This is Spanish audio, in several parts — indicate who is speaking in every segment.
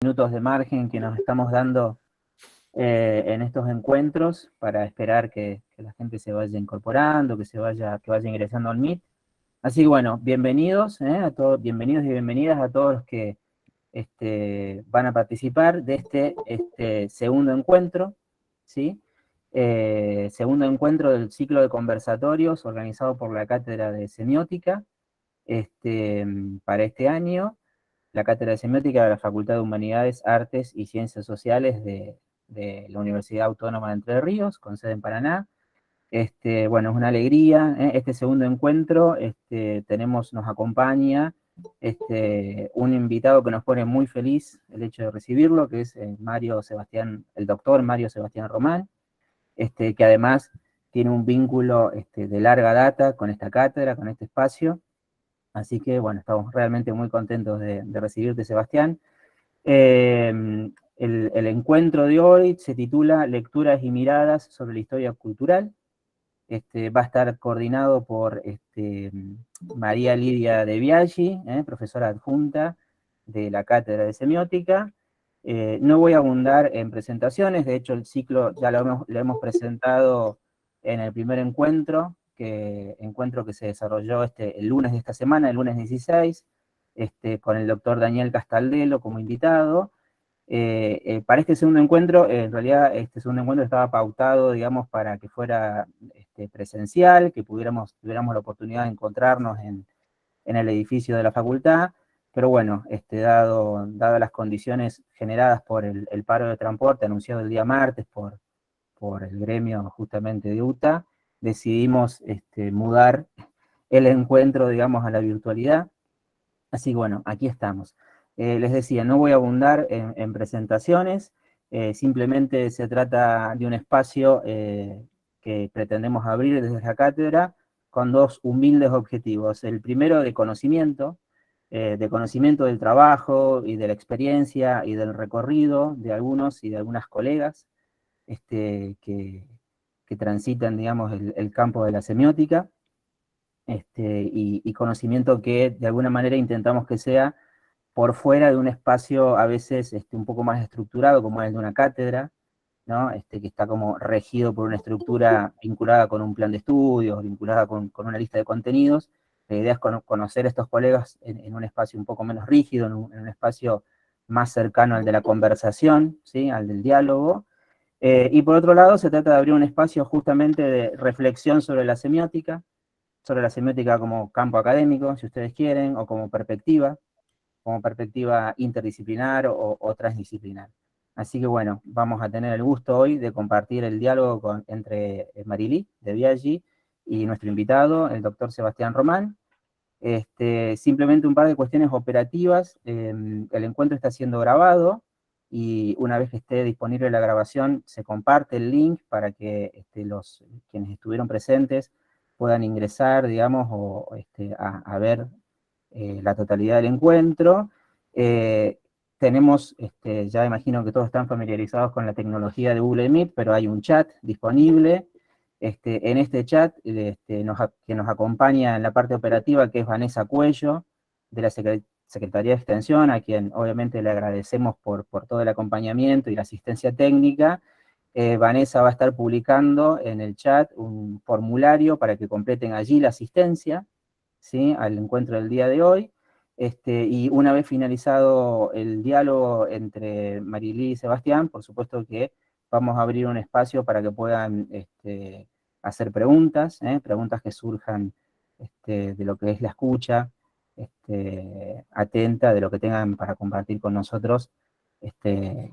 Speaker 1: Minutos de margen que nos estamos dando en estos encuentros para esperar que la gente se vaya incorporando, que vaya ingresando al Meet. Así que bueno, bienvenidos a todos, bienvenidos y bienvenidas a todos los que van a participar de este segundo encuentro, ¿sí? Segundo encuentro del ciclo de conversatorios organizado por la Cátedra de Semiótica para este año. La Cátedra de Semiótica de la Facultad de Humanidades, Artes y Ciencias Sociales de la Universidad Autónoma de Entre Ríos, con sede en Paraná. Bueno, es una alegría, este segundo encuentro, nos acompaña un invitado que nos pone muy feliz el hecho de recibirlo, que es el doctor Mario Sebastián Román, que además tiene un vínculo de larga data con esta cátedra, con este espacio. Así que, bueno, estamos realmente muy contentos de recibirte, Sebastián. El encuentro de hoy se titula Lecturas y miradas sobre la historia cultural. Va a estar coordinado por María Lidia De Biaggi, profesora adjunta de la Cátedra de Semiótica. No voy a abundar en presentaciones, de hecho el ciclo ya lo hemos presentado en el primer encuentro que se desarrolló el lunes de esta semana, el lunes 16, con el doctor Daniel Castaldelo como invitado. Para este segundo encuentro, en realidad este segundo encuentro estaba pautado, digamos, para que fuera presencial, que tuviéramos la oportunidad de encontrarnos en el edificio de la facultad, pero bueno, dadas las condiciones generadas por el paro de transporte anunciado el día martes por el gremio justamente de UTA, decidimos mudar el encuentro, digamos, a la virtualidad. Así que bueno, aquí estamos. Les decía, no voy a abundar en presentaciones, simplemente se trata de un espacio que pretendemos abrir desde la cátedra con dos humildes objetivos. El primero de conocimiento del trabajo y de la experiencia y del recorrido de algunos y de algunas colegas que transitan, digamos, el campo de la semiótica. Y conocimiento que de alguna manera intentamos que sea por fuera de un espacio a veces un poco más estructurado, como es el de una cátedra, ¿no? Que está como regido por una estructura vinculada con un plan de estudios, vinculada con una lista de contenidos. La idea es conocer a estos colegas en un espacio un poco menos rígido, en un espacio más cercano al de la conversación, ¿sí? Al del diálogo. Y por otro lado, se trata de abrir un espacio justamente de reflexión sobre la semiótica como campo académico, si ustedes quieren, o como perspectiva interdisciplinar o transdisciplinar. Así que bueno, vamos a tener el gusto hoy de compartir el diálogo entre Marilí De Biaggi y nuestro invitado, el doctor Sebastián Román. Simplemente un par de cuestiones operativas. El encuentro está siendo grabado y una vez que esté disponible la grabación se comparte el link para que quienes estuvieron presentes puedan ingresar, digamos, a ver la totalidad del encuentro. Tenemos, ya imagino que todos están familiarizados con la tecnología de Google Meet, pero hay un chat disponible. En este chat, que nos acompaña en la parte operativa, que es Vanessa Cuello, de la Secretaría de Extensión, a quien obviamente le agradecemos por todo el acompañamiento y la asistencia técnica. Vanessa va a estar publicando en el chat un formulario para que completen allí la asistencia, ¿sí? Al encuentro del día de hoy. Y una vez finalizado el diálogo entre Marilí y Sebastián, por supuesto que vamos a abrir un espacio para que puedan hacer preguntas, preguntas que surjan de lo que es la escucha atenta, de lo que tengan para compartir con nosotros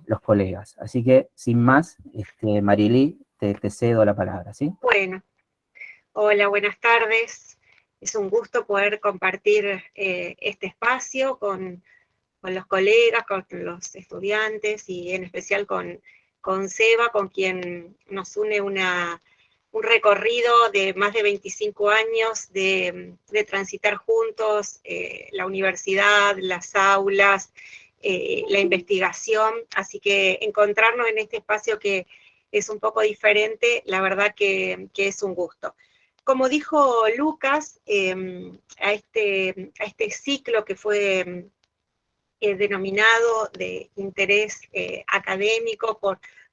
Speaker 1: los colegas. Así que, sin más, Marilí, te cedo la palabra, ¿sí?
Speaker 2: Bueno, hola, buenas tardes. Es un gusto poder compartir este espacio con los colegas, con los estudiantes y en especial con Seba, con quien nos une un recorrido de más de 25 años de transitar juntos la universidad, las aulas, la investigación. Así que encontrarnos en este espacio que es un poco diferente, la verdad que es un gusto. Como dijo Lucas, a este ciclo que fue denominado de interés académico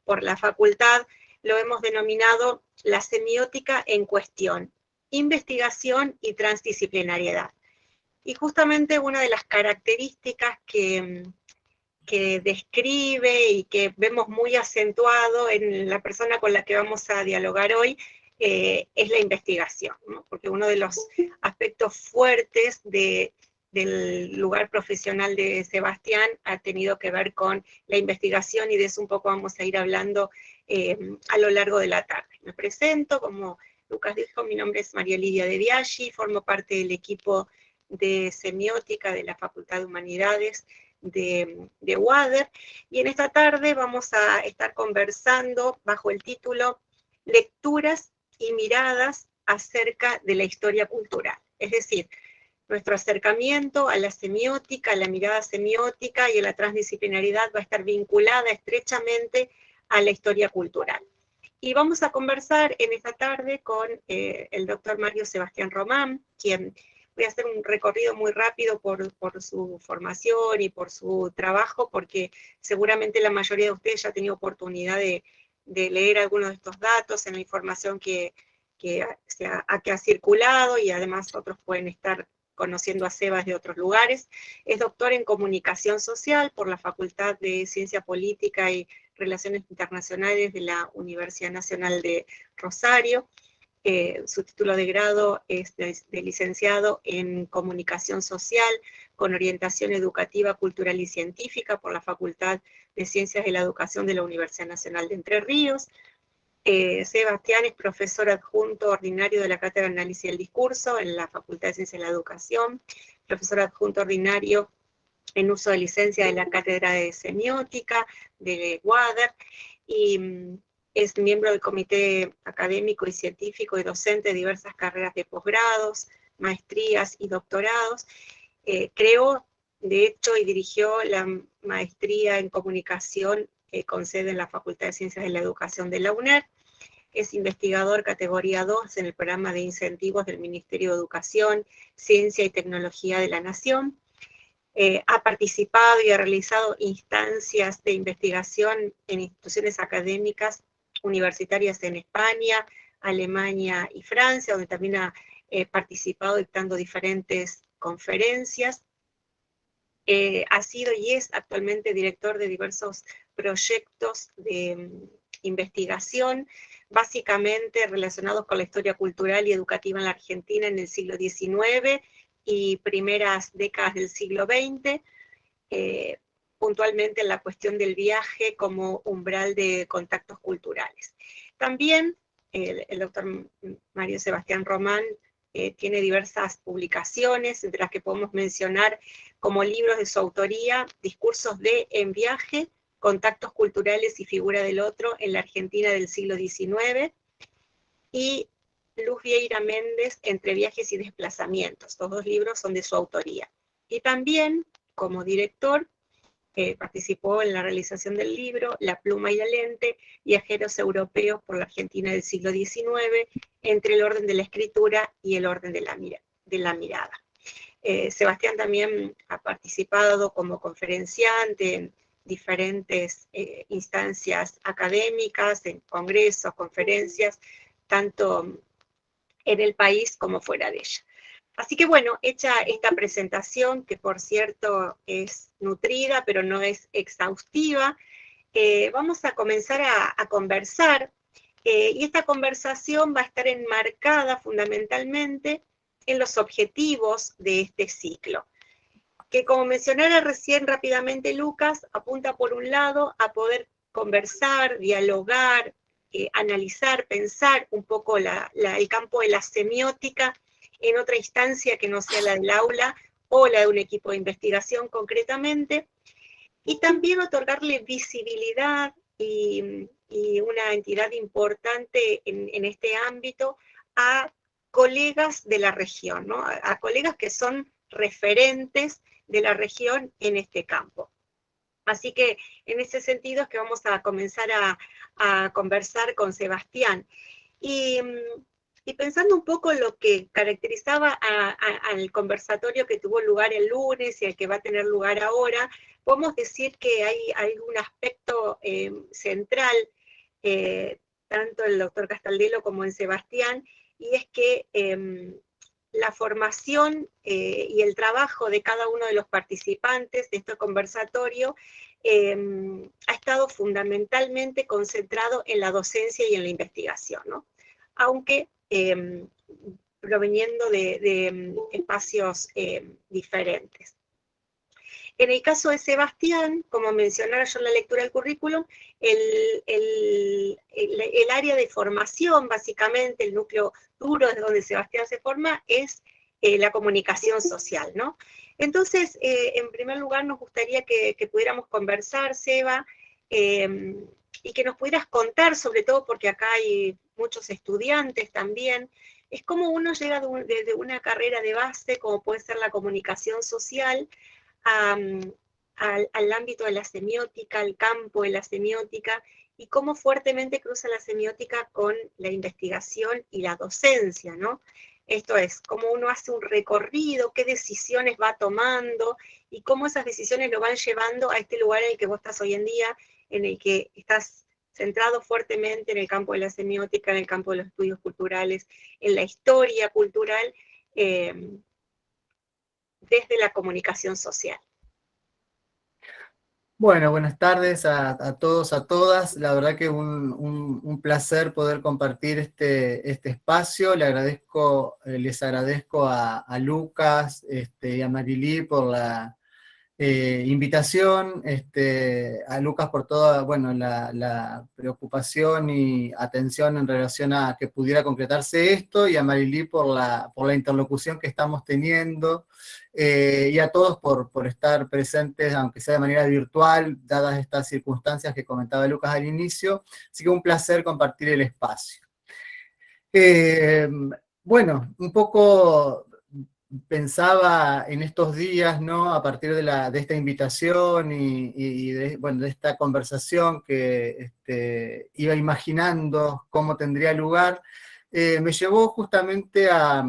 Speaker 2: por la facultad, lo hemos denominado la semiótica en cuestión, investigación y transdisciplinariedad. Y justamente una de las características que describe y que vemos muy acentuado en la persona con la que vamos a dialogar hoy es la investigación, ¿no? Porque uno de los aspectos fuertes del lugar profesional de Sebastián ha tenido que ver con la investigación, y de eso un poco vamos a ir hablando a lo largo de la tarde. Me presento, como Lucas dijo, mi nombre es María Lidia de Biaggi, formo parte del equipo de semiótica de la Facultad de Humanidades de UADER, y en esta tarde vamos a estar conversando bajo el título Lecturas y miradas acerca de la historia cultural, es decir, nuestro acercamiento a la semiótica, a la mirada semiótica y a la transdisciplinaridad va a estar vinculada estrechamente a la historia cultural. Y vamos a conversar en esta tarde con el doctor Mario Sebastián Román, quien voy a hacer un recorrido muy rápido por su formación y por su trabajo, porque seguramente la mayoría de ustedes ya ha tenido oportunidad de leer algunos de estos datos en la información que ha circulado, y además otros pueden estar conociendo a Sebas de otros lugares. Es doctor en Comunicación Social por la Facultad de Ciencia Política y Relaciones Internacionales de la Universidad Nacional de Rosario. Su título de grado es de licenciado en Comunicación Social con orientación educativa, cultural y científica por la Facultad de Ciencias de la Educación de la Universidad Nacional de Entre Ríos. Sebastián es profesor adjunto ordinario de la Cátedra de Análisis del Discurso en la Facultad de Ciencias de la Educación, profesor adjunto ordinario en uso de licencia de la Cátedra de Semiótica de UADER, y es miembro del comité académico y científico y docente de diversas carreras de posgrados, maestrías y doctorados. Creó, de hecho, y dirigió la maestría en comunicación con sede en la Facultad de Ciencias de la Educación de la UNED. Es investigador categoría 2 en el programa de incentivos del Ministerio de Educación, Ciencia y Tecnología de la Nación. Ha participado y ha realizado instancias de investigación en instituciones académicas universitarias en España, Alemania y Francia, donde también ha participado dictando diferentes conferencias. Ha sido y es actualmente director de diversos proyectos de investigación, básicamente relacionados con la historia cultural y educativa en la Argentina en el siglo XIX y primeras décadas del siglo XX, puntualmente en la cuestión del viaje como umbral de contactos culturales. También el doctor Mario Sebastián Román tiene diversas publicaciones, entre las que podemos mencionar como libros de su autoría, Discursos en viaje, Contactos culturales y figura del otro en la Argentina del siglo XIX, y Luz Vieira Méndez, Entre viajes y desplazamientos. Estos dos libros son de su autoría. Y también, como director, participó en la realización del libro La pluma y la lente, viajeros europeos por la Argentina del siglo XIX, entre el orden de la escritura y el orden de la mirada. Sebastián también ha participado como conferenciante en diferentes instancias académicas, en congresos, conferencias, tanto en el país como fuera de ella. Así que bueno, hecha esta presentación, que por cierto es nutrida, pero no es exhaustiva, vamos a comenzar a conversar, y esta conversación va a estar enmarcada fundamentalmente en los objetivos de este ciclo, que como mencionara recién rápidamente Lucas, apunta por un lado a poder conversar, dialogar, analizar, pensar un poco el campo de la semiótica en otra instancia que no sea la del aula o la de un equipo de investigación concretamente, y también otorgarle visibilidad y una entidad importante en este ámbito a colegas de la región, ¿no? A colegas que son referentes de la región en este campo. Así que en ese sentido es que vamos a comenzar a conversar con Sebastián. Y Y pensando un poco en lo que caracterizaba al conversatorio que tuvo lugar el lunes y al que va a tener lugar ahora, podemos decir que hay un aspecto central, tanto en el doctor Castaldelo como en Sebastián, y es que la formación y el trabajo de cada uno de los participantes de este conversatorio ha estado fundamentalmente concentrado en la docencia y en la investigación, ¿no? Aunque proveniendo de espacios diferentes. En el caso de Sebastián, como mencionara yo en la lectura del currículum, el área de formación, básicamente, el núcleo duro de donde Sebastián se forma, es la comunicación social, ¿no? Entonces, en primer lugar, nos gustaría que pudiéramos conversar, Seba, y que nos pudieras contar, sobre todo porque acá hay muchos estudiantes también, es cómo uno llega desde una carrera de base, como puede ser la comunicación social, al ámbito de la semiótica, al campo de la semiótica, y cómo fuertemente cruza la semiótica con la investigación y la docencia, ¿no? Esto es, cómo uno hace un recorrido, qué decisiones va tomando, y cómo esas decisiones lo van llevando a este lugar en el que vos estás hoy en día, en el que estás centrado fuertemente en el campo de la semiótica, en el campo de los estudios culturales, en la historia cultural, desde la comunicación social.
Speaker 3: Bueno, buenas tardes a todos, a todas. La verdad que un placer poder compartir este espacio. Les agradezco a Lucas y a Marilí por la invitación, a Lucas por toda, bueno, la preocupación y atención en relación a que pudiera concretarse esto, y a Marilí por la interlocución que estamos teniendo, y a todos por estar presentes, aunque sea de manera virtual, dadas estas circunstancias que comentaba Lucas al inicio. Así que un placer compartir el espacio. Bueno, un poco pensaba en estos días, ¿no? A partir de esta invitación y de esta conversación que iba imaginando cómo tendría lugar, me llevó justamente a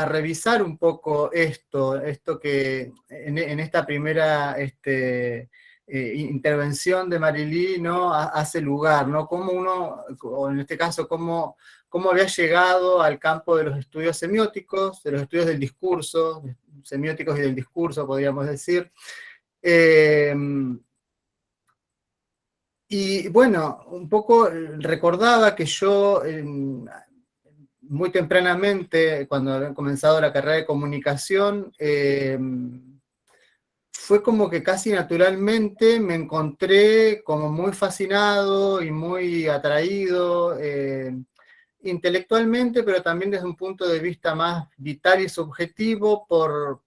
Speaker 3: revisar un poco esto que en esta primera intervención de Marilí, ¿no? Hace lugar, ¿no? Cómo uno, o en este caso, cómo había llegado al campo de los estudios semióticos, de los estudios del discurso, semióticos y del discurso, podríamos decir. Y bueno, un poco recordaba que yo muy tempranamente, cuando había comenzado la carrera de comunicación, fue como que casi naturalmente me encontré como muy fascinado y muy atraído, intelectualmente, pero también desde un punto de vista más vital y subjetivo, por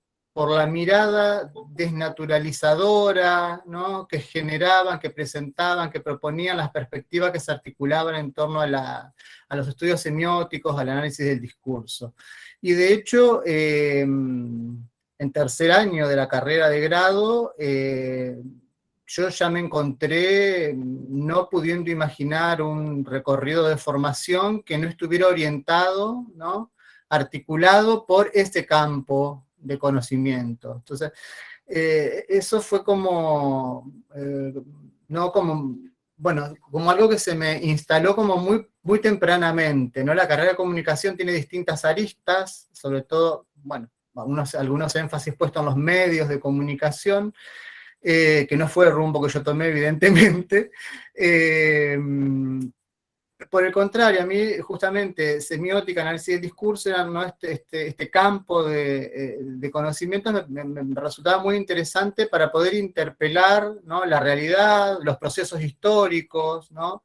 Speaker 3: la mirada desnaturalizadora, ¿no? Que generaban, que presentaban, que proponían las perspectivas que se articulaban en torno a los estudios semióticos, al análisis del discurso. Y de hecho, en tercer año de la carrera de grado, yo ya me encontré no pudiendo imaginar un recorrido de formación que no estuviera orientado, ¿no? Articulado por ese campo de conocimiento. Entonces, eso fue como, no como, bueno, como algo que se me instaló como muy, muy tempranamente, ¿no? La carrera de comunicación tiene distintas aristas, sobre todo, bueno, algunos énfasis puestos en los medios de comunicación, que no fue el rumbo que yo tomé, evidentemente. Por el contrario, a mí justamente semiótica, análisis del discurso, ¿no? este campo de conocimientos me resultaba muy interesante para poder interpelar, ¿no? La realidad, los procesos históricos, ¿no?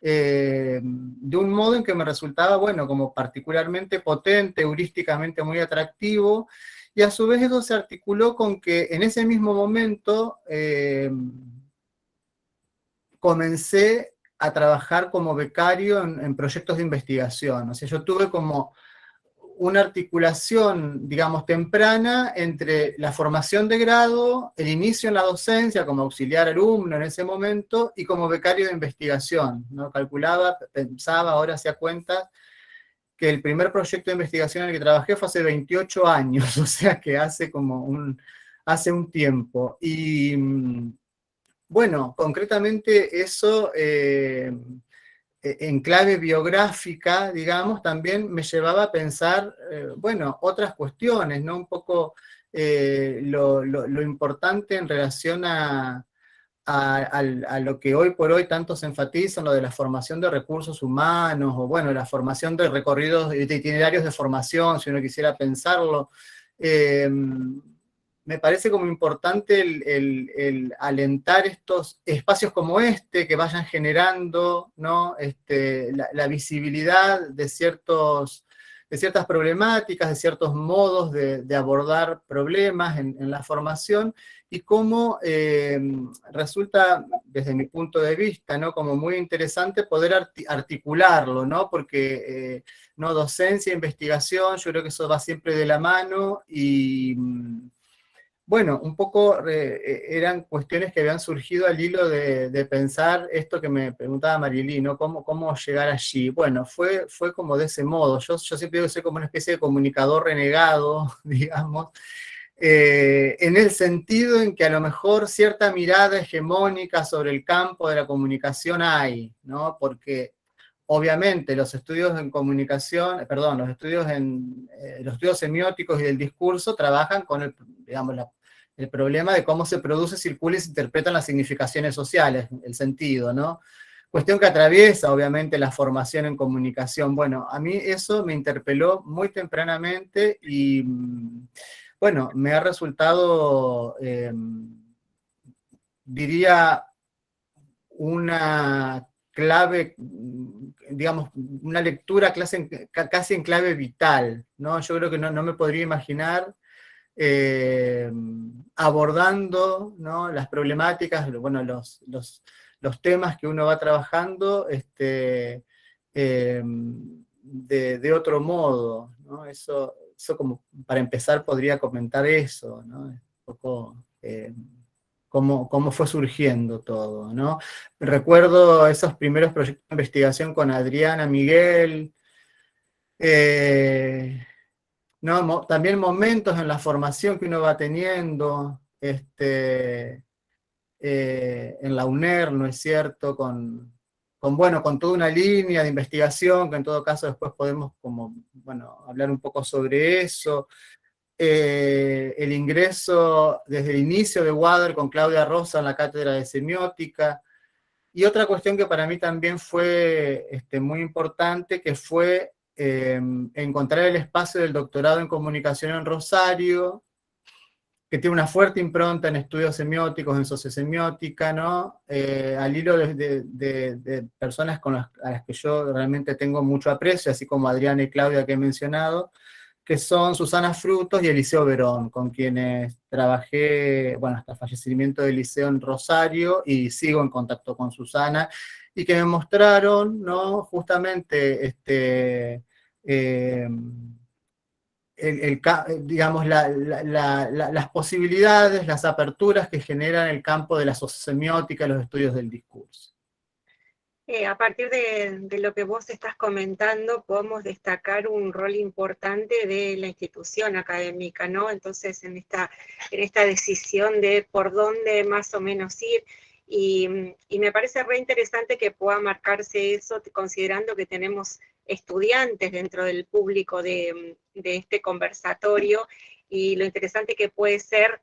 Speaker 3: De un modo en que me resultaba, bueno, como particularmente potente, heurísticamente muy atractivo, y a su vez eso se articuló con que en ese mismo momento comencé a trabajar como becario en proyectos de investigación. O sea, yo tuve como una articulación, digamos, temprana entre la formación de grado, el inicio en la docencia como auxiliar alumno en ese momento, y como becario de investigación, ¿no? Calculaba, pensaba, ahora hacía cuentas, que el primer proyecto de investigación en el que trabajé fue hace 28 años, o sea que hace hace un tiempo. Y bueno, concretamente eso, en clave biográfica, digamos, también me llevaba a pensar, bueno, otras cuestiones, ¿no? Un poco lo importante en relación a lo que hoy por hoy tanto se enfatiza, lo de la formación de recursos humanos, o bueno, la formación de recorridos, de itinerarios de formación, si uno quisiera pensarlo. Me parece como importante el alentar estos espacios como este, que vayan generando, ¿no? La visibilidad de ciertas problemáticas, de ciertos modos de abordar problemas en la formación, y cómo resulta, desde mi punto de vista, ¿no? Como muy interesante poder articularlo, ¿no? Porque no, docencia, investigación, yo creo que eso va siempre de la mano, y bueno, un poco eran cuestiones que habían surgido al hilo de pensar esto que me preguntaba Marilí, ¿no? ¿Cómo llegar allí? Bueno, fue como de ese modo. Yo siempre digo que soy como una especie de comunicador renegado, digamos, en el sentido en que a lo mejor cierta mirada hegemónica sobre el campo de la comunicación hay, ¿no? Porque obviamente los estudios en comunicación, perdón, los estudios semióticos y del discurso trabajan con el problema de cómo se produce, circula y se interpretan las significaciones sociales, el sentido, ¿no? Cuestión que atraviesa, obviamente, la formación en comunicación. Bueno, a mí eso me interpeló muy tempranamente y, bueno, me ha resultado, diría, una clave, digamos, una lectura casi en clave vital, ¿no? Yo creo que no me podría imaginar abordando, ¿no? Las problemáticas, bueno, los temas que uno va trabajando de otro modo, ¿no? Eso como para empezar podría comentar eso, ¿no? Un poco cómo fue surgiendo todo, ¿no? Recuerdo esos primeros proyectos de investigación con Adriana, Miguel, ¿no? También momentos en la formación que uno va teniendo, en la UNER, ¿no es cierto? Bueno, con toda una línea de investigación, que en todo caso después podemos bueno, hablar un poco sobre eso. El ingreso desde el inicio de WADER con Claudia Rosa en la cátedra de semiótica. Y otra cuestión que para mí también fue muy importante, que fue encontrar el espacio del doctorado en comunicación en Rosario, que tiene una fuerte impronta en estudios semióticos, en sociosemiótica, ¿no? Al hilo de personas a las que yo realmente tengo mucho aprecio, así como Adriana y Claudia que he mencionado, que son Susana Frutos y Eliseo Verón, con quienes trabajé, bueno, hasta el fallecimiento de Eliseo en Rosario, y sigo en contacto con Susana, y que me mostraron, ¿no? Justamente, digamos, las posibilidades, las aperturas que generan el campo de la sociosemiótica y los estudios del discurso.
Speaker 2: A partir de lo que vos estás comentando, podemos destacar un rol importante de la institución académica, ¿no? Entonces, en esta decisión de por dónde más o menos ir, y me parece re interesante que pueda marcarse eso, considerando que tenemos estudiantes dentro del público de este conversatorio, y lo interesante que puede ser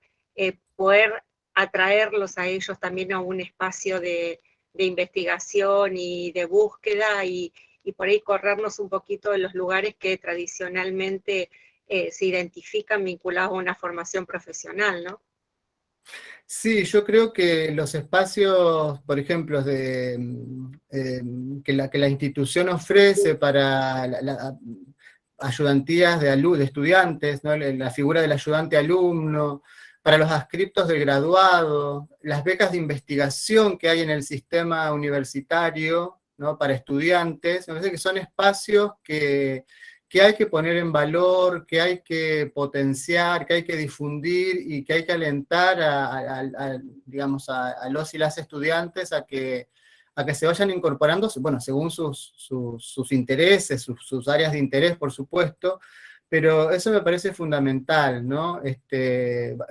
Speaker 2: poder atraerlos a ellos también a un espacio de investigación y de búsqueda, y por ahí corrernos un poquito de los lugares que tradicionalmente se identifican vinculados a una formación profesional, ¿no?
Speaker 3: Sí, yo creo que los espacios, por ejemplo, que la institución ofrece para ayudantías de estudiantes, ¿no? La figura del ayudante alumno, para los adscriptos del graduado, las becas de investigación que hay en el sistema universitario, ¿no? Para estudiantes, me parece que son espacios que hay que poner en valor, que hay que potenciar, que hay que difundir y que hay que alentar digamos, a los y las estudiantes a que a que se vayan incorporando, bueno, según sus intereses, sus áreas de interés, por supuesto, pero eso me parece fundamental, ¿no?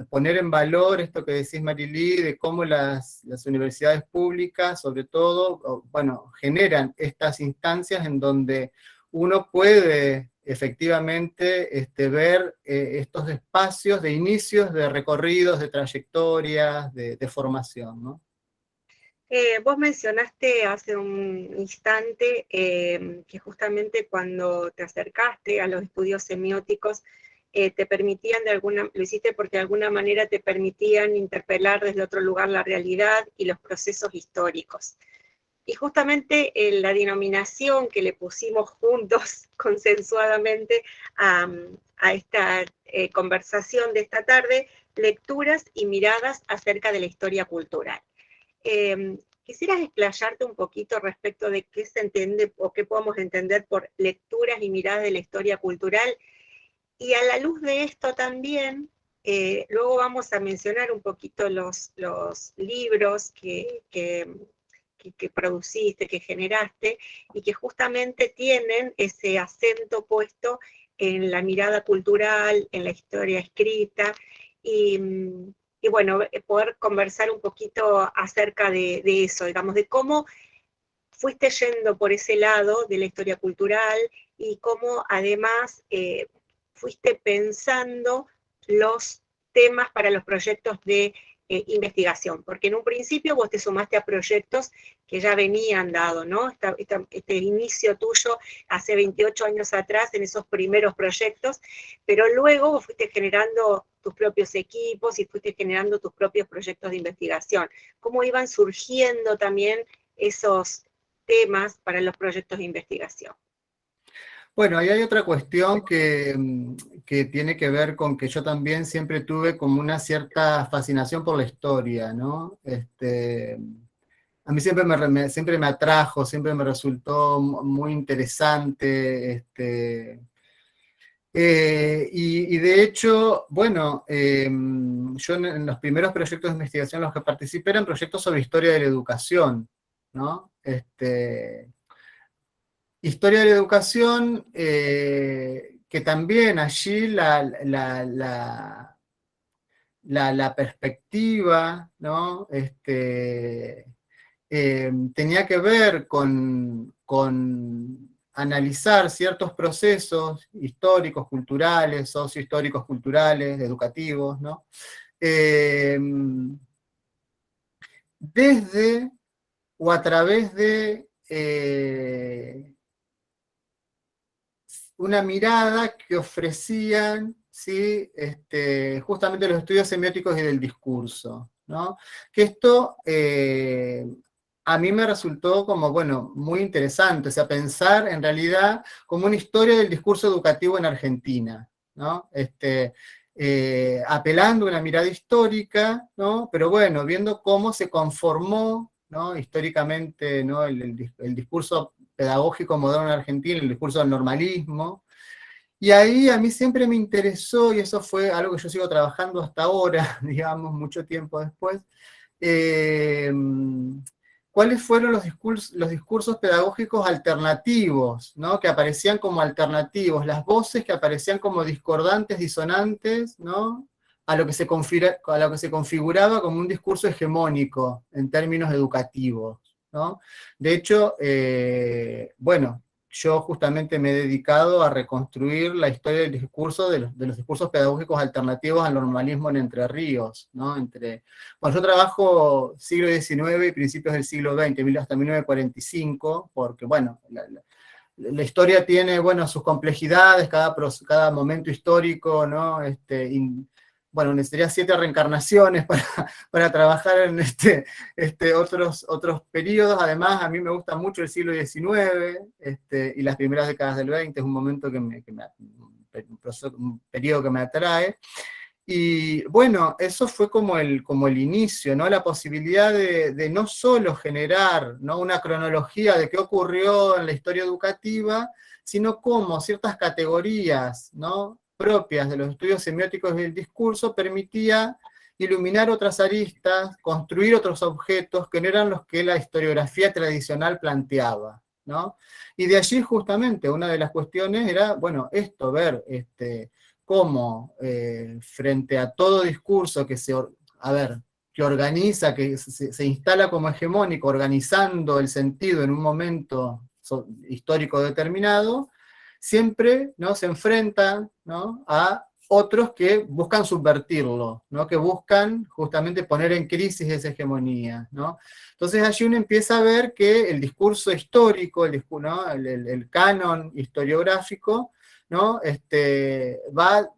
Speaker 3: Poner en valor esto que decís, Marilí, de cómo las universidades públicas, sobre todo, bueno, generan estas instancias en donde uno puede efectivamente ver estos espacios de inicios, de recorridos, de trayectorias, de formación, ¿no?
Speaker 2: Vos mencionaste hace un instante que justamente cuando te acercaste a los estudios semióticos te permitían lo hiciste porque de alguna manera te permitían interpelar desde otro lugar la realidad y los procesos históricos. Y justamente la denominación que le pusimos juntos, consensuadamente, a esta conversación de esta tarde, lecturas y miradas acerca de la historia cultural. ¿Quisieras explayarte un poquito respecto de qué se entiende o qué podemos entender por lecturas y miradas de la historia cultural? Y a la luz de esto también, luego vamos a mencionar un poquito los libros que produciste, que generaste, y que justamente tienen ese acento puesto en la mirada cultural, en la historia escrita, y bueno, poder conversar un poquito acerca de eso, digamos, de cómo fuiste yendo por ese lado de la historia cultural y cómo además fuiste pensando los temas para los proyectos de investigación, porque en un principio vos te sumaste a proyectos que ya venían dados, ¿no? Este inicio tuyo hace 28 años atrás en esos primeros proyectos, pero luego vos fuiste generando tus propios equipos y fuiste generando tus propios proyectos de investigación. ¿Cómo iban surgiendo también esos temas para los proyectos de investigación?
Speaker 3: Bueno, ahí hay otra cuestión que tiene que ver con que yo también siempre tuve como una cierta fascinación por la historia, ¿no? A mí siempre me atrajo, siempre me resultó muy interesante, y de hecho, bueno, yo en los primeros proyectos de investigación en los que participé eran proyectos sobre historia de la educación, ¿no? Historia de la educación, que también allí la perspectiva, ¿no? Tenía que ver con analizar ciertos procesos históricos, culturales, sociohistóricos, culturales, educativos, ¿no? Desde o a través de una mirada que ofrecían, ¿sí? Justamente los estudios semióticos y del discurso, ¿no? Que esto a mí me resultó como, bueno, muy interesante, o sea, pensar en realidad como una historia del discurso educativo en Argentina, ¿no? Apelando a una mirada histórica, ¿no? Pero bueno, viendo cómo se conformó, ¿no? Históricamente, ¿no? El discurso pedagógico moderno en Argentina, el discurso del normalismo. Y ahí a mí siempre me interesó, y eso fue algo que yo sigo trabajando hasta ahora, digamos, mucho tiempo después, cuáles fueron los discursos pedagógicos alternativos, ¿no? Que aparecían como alternativos, las voces que aparecían como discordantes, disonantes, ¿no? A lo que se configuraba como un discurso hegemónico en términos educativos, ¿no? De hecho, bueno, yo justamente me he dedicado a reconstruir la historia del discurso, de los discursos pedagógicos alternativos al normalismo en Entre Ríos, ¿no? Bueno, yo trabajo siglo XIX y principios del siglo XX, hasta 1945, porque, bueno, la historia tiene, bueno, sus complejidades, cada momento histórico, ¿no? Bueno, necesitaría 7 reencarnaciones para trabajar en otros periodos. Además, a mí me gusta mucho el siglo XIX, y las primeras décadas del XX, es un momento un periodo que me atrae. Y bueno, eso fue como el inicio, ¿no? La posibilidad de no solo generar, ¿no? Una cronología de qué ocurrió en la historia educativa, sino cómo ciertas categorías, ¿no? Propias de los estudios semióticos del discurso permitía iluminar otras aristas, construir otros objetos que no eran los que la historiografía tradicional planteaba, ¿no? Y de allí justamente una de las cuestiones era, bueno, esto, ver cómo frente a todo discurso que organiza, que se instala como hegemónico, organizando el sentido en un momento histórico determinado, siempre, ¿no?, se enfrenta, ¿no?, a otros que buscan subvertirlo, ¿no?, que buscan justamente poner en crisis esa hegemonía, ¿no? Entonces allí uno empieza a ver que el discurso histórico, ¿no?, el canon historiográfico, ¿no?, va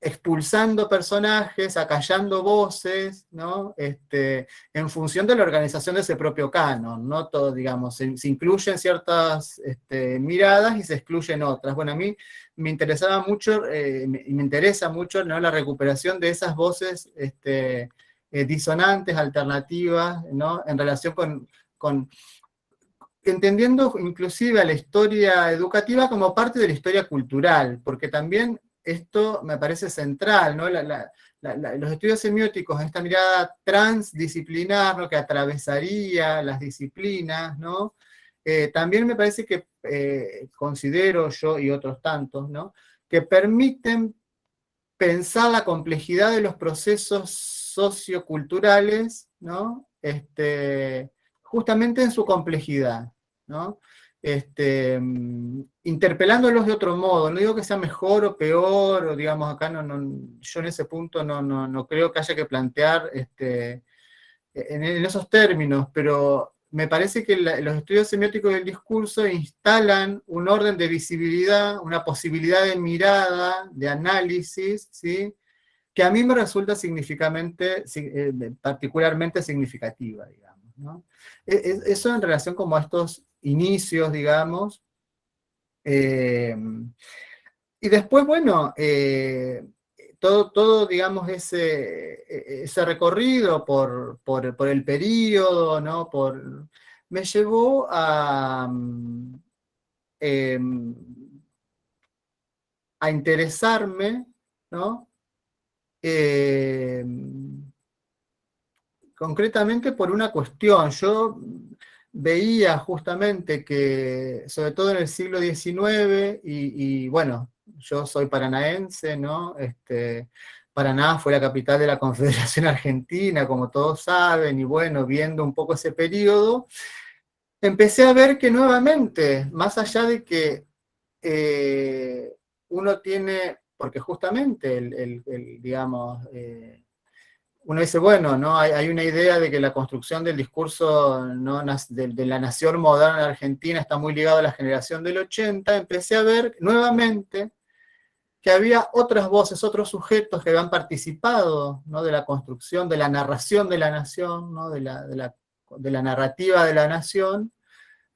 Speaker 3: expulsando personajes, acallando voces, ¿no?, en función de la organización de ese propio canon, ¿no? Todo, digamos, se incluyen ciertas miradas y se excluyen otras. Bueno, a mí me interesaba mucho, y me interesa mucho, ¿no?, la recuperación de esas voces disonantes, alternativas, ¿no?, en relación con entendiendo inclusive a la historia educativa como parte de la historia cultural, porque también esto me parece central, ¿no? Los estudios semióticos, esta mirada transdisciplinar, ¿no?, que atravesaría las disciplinas, ¿no? También me parece que considero yo y otros tantos, ¿no?, que permiten pensar la complejidad de los procesos socioculturales, ¿no?, justamente en su complejidad, ¿no? Interpelándolos de otro modo, no digo que sea mejor o peor, o digamos acá yo en ese punto no creo que haya que plantear en esos términos, pero me parece que los estudios semióticos del discurso instalan un orden de visibilidad, una posibilidad de mirada, de análisis, ¿sí?, que a mí me resulta particularmente significativa, digamos, ¿no? Eso en relación como a estos inicios, digamos. Y después, bueno, todo, digamos, ese recorrido por el período, ¿no?, me llevó a interesarme, ¿no?, concretamente por una cuestión. Yo veía justamente que, sobre todo en el siglo XIX, y bueno, yo soy paranaense, ¿no? Paraná fue la capital de la Confederación Argentina, como todos saben, y bueno, viendo un poco ese periodo, empecé a ver que nuevamente, más allá de que uno tiene, porque justamente digamos, uno dice, bueno, ¿no?, hay una idea de que la construcción del discurso, ¿no?, de la nación moderna argentina está muy ligada a la generación del 80, empecé a ver nuevamente que había otras voces, otros sujetos que habían participado, ¿no?, de la construcción, de la narración de la nación, ¿no?, de la narrativa de la nación,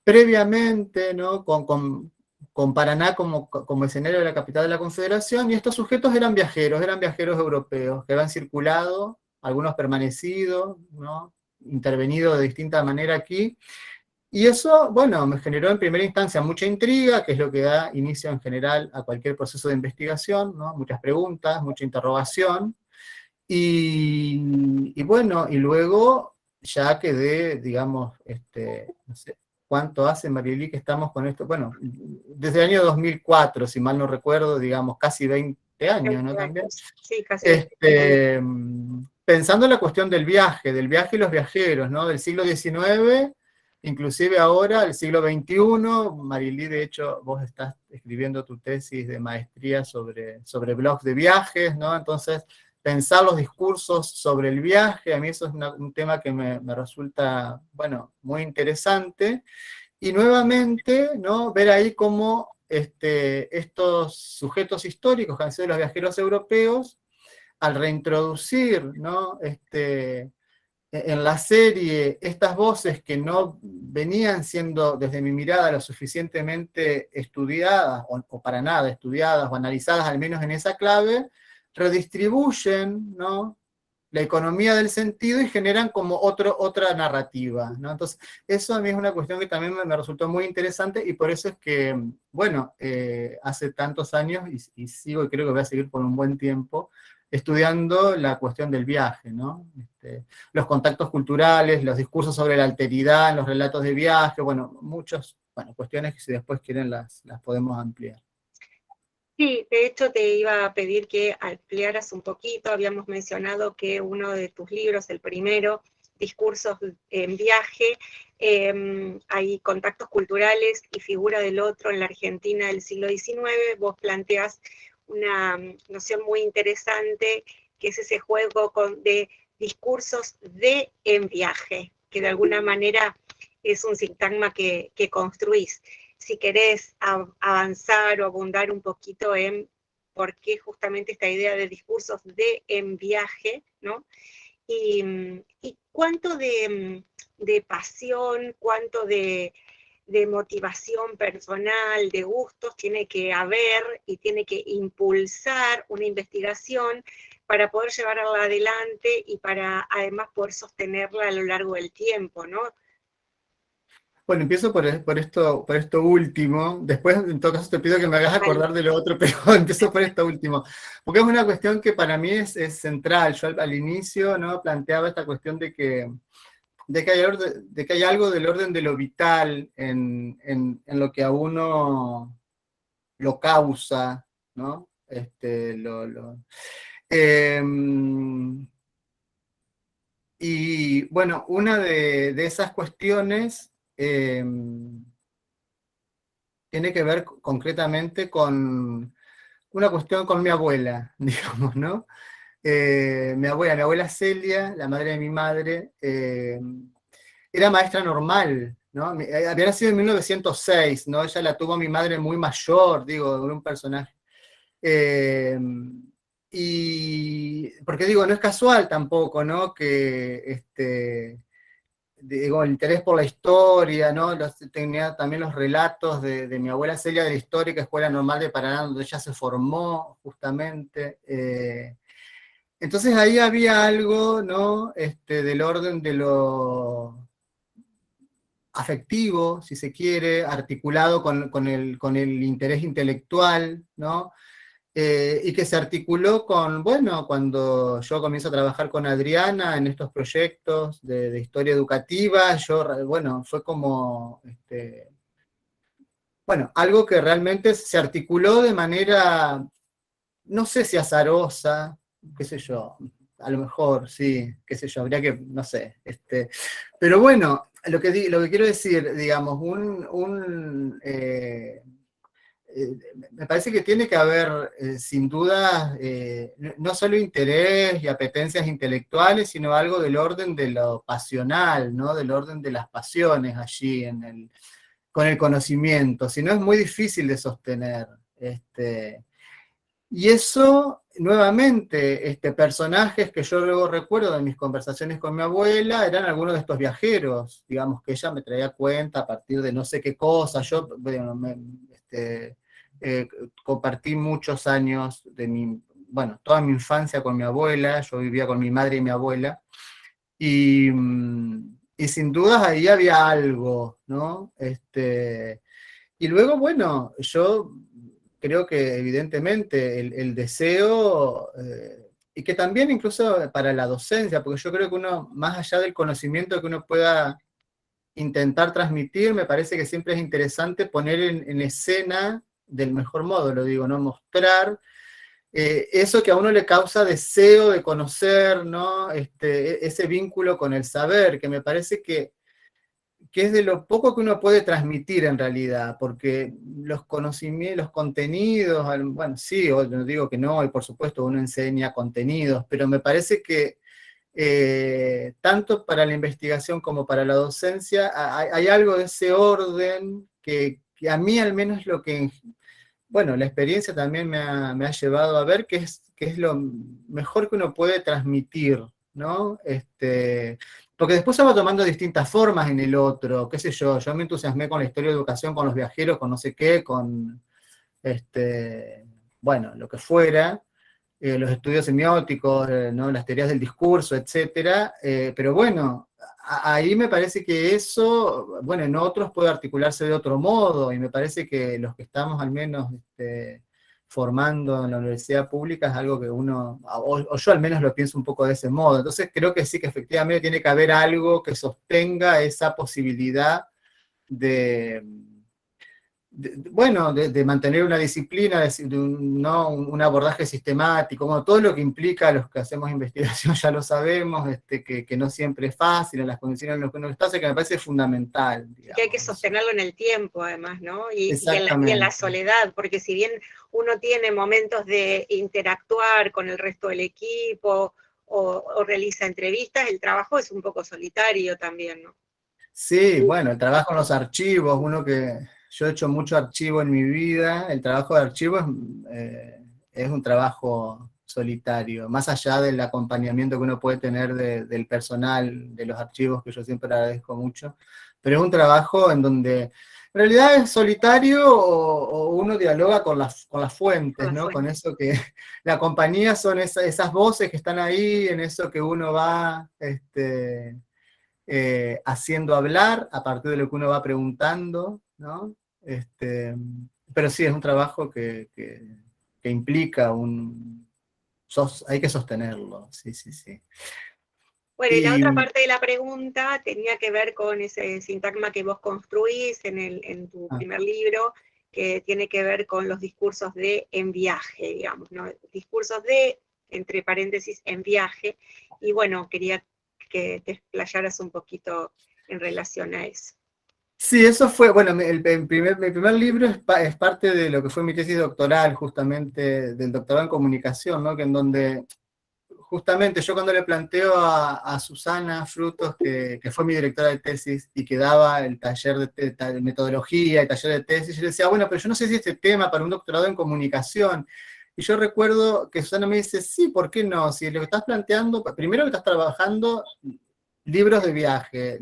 Speaker 3: previamente, ¿no?, con Paraná como escenario de la capital de la Confederación, y estos sujetos eran viajeros europeos, que habían circulado, algunos permanecido, ¿no?, intervenido de distinta manera aquí, y eso, bueno, me generó en primera instancia mucha intriga, que es lo que da inicio en general a cualquier proceso de investigación, ¿no?, muchas preguntas, mucha interrogación, y bueno, y luego ya quedé, digamos, no sé, ¿cuánto hace, Marielí, que estamos con esto? Bueno, desde el año 2004, si mal no recuerdo, digamos, casi 20 años, ¿no?
Speaker 2: 20
Speaker 3: También.
Speaker 2: años. Sí, casi 20.
Speaker 3: Pensando en la cuestión del viaje y los viajeros, ¿no?, del siglo XIX, inclusive ahora, el siglo XXI, Marielí, de hecho, vos estás escribiendo tu tesis de maestría sobre blogs de viajes, ¿no? Entonces, pensar los discursos sobre el viaje, a mí eso es un tema que me resulta, bueno, muy interesante, y nuevamente, ¿no?, ver ahí cómo estos sujetos históricos que han sido los viajeros europeos, al reintroducir, ¿no?, en la serie estas voces que no venían siendo, desde mi mirada, lo suficientemente estudiadas, o para nada estudiadas, o analizadas al menos en esa clave, redistribuyen, ¿no?, la economía del sentido y generan como otra narrativa, ¿no? Entonces, eso a mí es una cuestión que también me resultó muy interesante, y por eso es que, bueno, hace tantos años, y sigo, y creo que voy a seguir por un buen tiempo, estudiando la cuestión del viaje, ¿no? Los contactos culturales, los discursos sobre la alteridad en los relatos de viaje, bueno, muchas cuestiones que si después quieren las podemos ampliar.
Speaker 2: Sí, de hecho te iba a pedir que ampliaras un poquito. Habíamos mencionado que uno de tus libros, el primero, Discursos en viaje, hay contactos culturales y figura del otro en la Argentina del siglo XIX. Vos planteás una noción muy interesante, que es ese juego de discursos de en viaje, que de alguna manera es un sintagma que construís. Si querés avanzar o abundar un poquito en por qué justamente esta idea de discursos de en viaje, ¿no? Y cuánto de pasión, cuánto de motivación personal, de gustos, tiene que haber y tiene que impulsar una investigación para poder llevarla adelante y para además poder sostenerla a lo largo del tiempo, ¿no?
Speaker 3: Bueno, empiezo por esto último, después en todo caso te pido que me hagas acordar de lo otro, pero empiezo por esto último, porque es una cuestión que para mí es central. Yo al inicio, ¿no?, planteaba esta cuestión de que hay algo del orden de lo vital en lo que a uno lo causa, ¿no? Y bueno, una de esas cuestiones tiene que ver concretamente con una cuestión con mi abuela, digamos, ¿no? Mi abuela Celia, la madre de mi madre, era maestra normal, ¿no? Había nacido en 1906, ¿no? Ella la tuvo mi madre muy mayor, digo, un personaje. Y porque digo, no es casual tampoco, ¿no?, que digo, el interés por la historia, ¿no? Tenía también los relatos de mi abuela Celia de la Histórica Escuela Normal de Paraná, donde ella se formó justamente. Entonces ahí había algo, ¿no?, del orden de lo afectivo, si se quiere, articulado con el interés intelectual, ¿no? Y que se articuló bueno, cuando yo comienzo a trabajar con Adriana en estos proyectos de historia educativa, bueno, fue como, bueno, algo que realmente se articuló de manera, no sé si azarosa, qué sé yo, a lo mejor, sí, qué sé yo, habría que, no sé, pero bueno, lo que quiero decir, digamos, me parece que tiene que haber, sin duda, no solo interés y apetencias intelectuales, sino algo del orden de lo pasional, ¿no?, del orden de las pasiones allí con el conocimiento, si no es muy difícil de sostener. Y eso, nuevamente, personajes que yo luego recuerdo de mis conversaciones con mi abuela, eran algunos de estos viajeros, digamos, que ella me traía cuenta a partir de no sé qué cosa. Yo, bueno, compartí muchos años bueno, toda mi infancia con mi abuela. Yo vivía con mi madre y mi abuela, y sin dudas ahí había algo, ¿no? Y luego, bueno, yo creo que evidentemente el deseo, y que también incluso para la docencia, porque yo creo que uno, más allá del conocimiento que uno pueda intentar transmitir, me parece que siempre es interesante poner en escena del mejor modo, lo digo, ¿no?, mostrar eso que a uno le causa deseo de conocer, ¿no? Ese vínculo con el saber, que me parece que es de lo poco que uno puede transmitir en realidad, porque los conocimientos, los contenidos, bueno, sí, no digo que no, y por supuesto uno enseña contenidos, pero me parece que tanto para la investigación como para la docencia hay algo de ese orden que a mí al menos lo que, bueno, la experiencia también me ha llevado a ver que es lo mejor que uno puede transmitir, ¿no? Porque después se va tomando distintas formas en el otro, qué sé yo me entusiasmé con la historia de educación, con los viajeros, con no sé qué, con, bueno, lo que fuera, los estudios semióticos, ¿no?, las teorías del discurso, etcétera, pero bueno, ahí me parece que eso, bueno, en otros puede articularse de otro modo, y me parece que los que estamos al menos formando en la universidad pública es algo que uno, o yo al menos lo pienso un poco de ese modo. Entonces creo que sí, que efectivamente tiene que haber algo que sostenga esa posibilidad de bueno, de mantener una disciplina, ¿no? Un abordaje sistemático, bueno, todo lo que implica los que hacemos investigación ya lo sabemos, que no siempre es fácil en las condiciones en las que uno está, que me parece fundamental. Digamos.
Speaker 2: Que hay que sostenerlo en el tiempo, además, ¿no? Y en la soledad, porque si bien uno tiene momentos de interactuar con el resto del equipo o realiza entrevistas, el trabajo es un poco solitario también, ¿no?
Speaker 3: Sí, bueno, el trabajo en los archivos, yo he hecho mucho archivo en mi vida, el trabajo de archivo es un trabajo solitario, más allá del acompañamiento que uno puede tener del personal de los archivos, que yo siempre agradezco mucho, pero es un trabajo en donde en realidad es solitario o uno dialoga con las fuentes, ¿no? Con eso que la compañía son esas voces que están ahí, en eso que uno va haciendo hablar a partir de lo que uno va preguntando, ¿no? Pero sí, es un trabajo que implica hay que sostenerlo, sí, sí, sí.
Speaker 2: Bueno, y la otra parte de la pregunta tenía que ver con ese sintagma que vos construís en tu primer libro, que tiene que ver con los discursos de en viaje, digamos, ¿no? Discursos de, entre paréntesis, en viaje, y bueno, quería que te explayaras un poquito en relación a eso.
Speaker 3: Sí, eso fue, bueno, mi primer libro es parte de lo que fue mi tesis doctoral, justamente, del doctorado en comunicación, ¿no? Que en donde, justamente, yo cuando le planteo a Susana Frutos, que fue mi directora de tesis, y que daba el taller de metodología, el taller de tesis, yo le decía, bueno, pero yo no sé si este tema para un doctorado en comunicación. Y yo recuerdo que Susana me dice, sí, ¿por qué no? Si lo que estás planteando, primero que estás trabajando libros de viaje,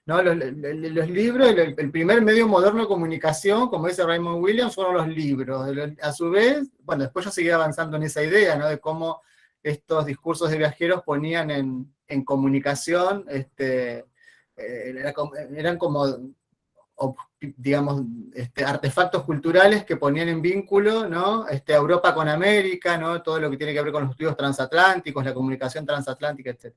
Speaker 3: ¿no? Los libros, el primer medio moderno de comunicación, como dice Raymond Williams, fueron los libros. A su vez, bueno, después yo seguí avanzando en esa idea, ¿no? De cómo estos discursos de viajeros ponían en comunicación, eran como, digamos, artefactos culturales que ponían en vínculo, ¿no? Europa con América, ¿no? Todo lo que tiene que ver con los estudios transatlánticos, la comunicación transatlántica, etc.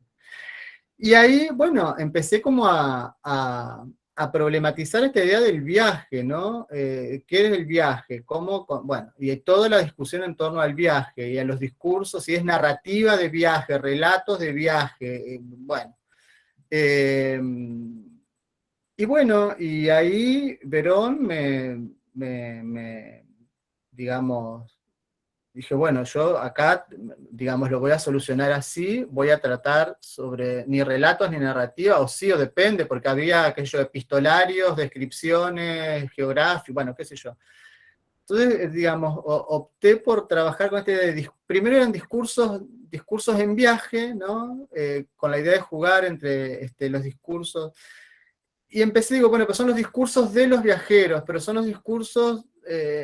Speaker 3: Y ahí, bueno, empecé como a problematizar esta idea del viaje, ¿no? ¿Qué es el viaje? Bueno, y toda la discusión en torno al viaje y a los discursos, si es narrativa de viaje, relatos de viaje, bueno. Y bueno, y ahí Verón digamos, dije, bueno, yo acá, digamos, lo voy a solucionar así, voy a tratar sobre ni relatos ni narrativa, o sí, o depende, porque había aquello de epistolarios, descripciones, geográficas, bueno, qué sé yo. Entonces, digamos, opté por trabajar con primero eran discursos en viaje, ¿no? Con la idea de jugar entre los discursos. Y empecé, digo, bueno, pues son los discursos de los viajeros, pero son los discursos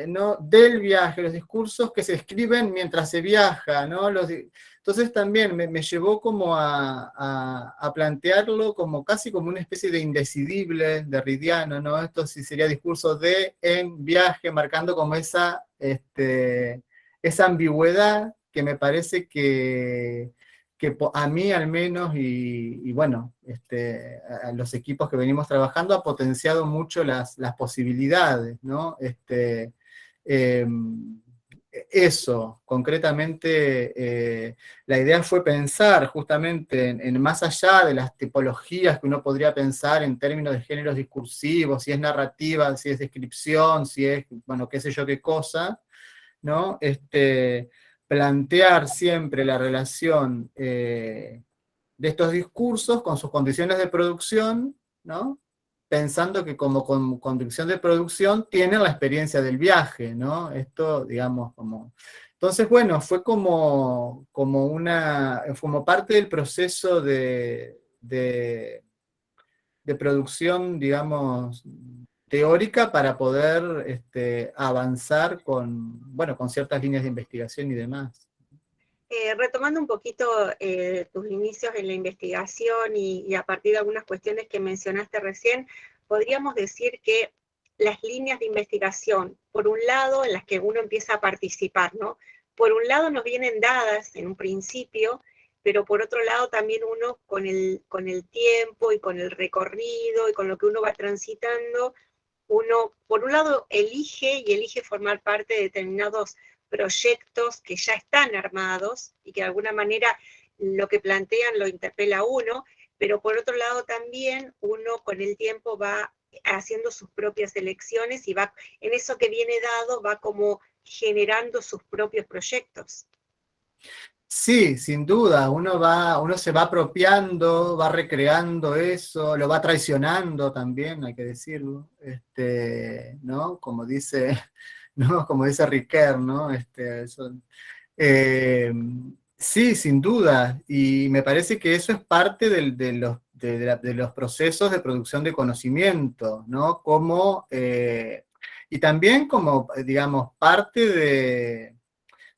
Speaker 3: no del viaje, los discursos que se escriben mientras se viaja, ¿no? Entonces también me llevó como a plantearlo como casi como una especie de indecidible derridiano, ¿no? Esto sí sería discurso de en viaje, marcando como esa ambigüedad que me parece que a mí al menos, y bueno, a los equipos que venimos trabajando, ha potenciado mucho las posibilidades, ¿no? Eso, concretamente, la idea fue pensar justamente en más allá de las tipologías que uno podría pensar en términos de géneros discursivos, si es narrativa, si es descripción, si es, bueno, qué sé yo qué cosa, ¿no? Plantear siempre la relación de estos discursos con sus condiciones de producción, ¿no? Pensando que como condición de producción tienen la experiencia del viaje, ¿no? Esto, digamos, como... Entonces, bueno, fue como parte del proceso de producción, digamos, teórica para poder avanzar bueno, con ciertas líneas de investigación y demás.
Speaker 2: Retomando un poquito tus inicios en la investigación y a partir de algunas cuestiones que mencionaste recién, podríamos decir que las líneas de investigación, por un lado, en las que uno empieza a participar, ¿no? Por un lado nos vienen dadas en un principio, pero por otro lado también uno con el tiempo y con el recorrido y con lo que uno va transitando, uno por un lado elige formar parte de determinados proyectos que ya están armados y que de alguna manera lo que plantean lo interpela a uno, pero por otro lado también uno con el tiempo va haciendo sus propias elecciones y va, en eso que viene dado, va como generando sus propios proyectos.
Speaker 3: Sí, sin duda, uno se va apropiando, va recreando eso, lo va traicionando también, hay que decirlo, ¿no? Como dice, ¿no? Como dice Riquet, ¿no? Eh, sí, sin duda, y me parece que eso es parte de los procesos de producción de conocimiento, ¿no? Y también como, digamos, parte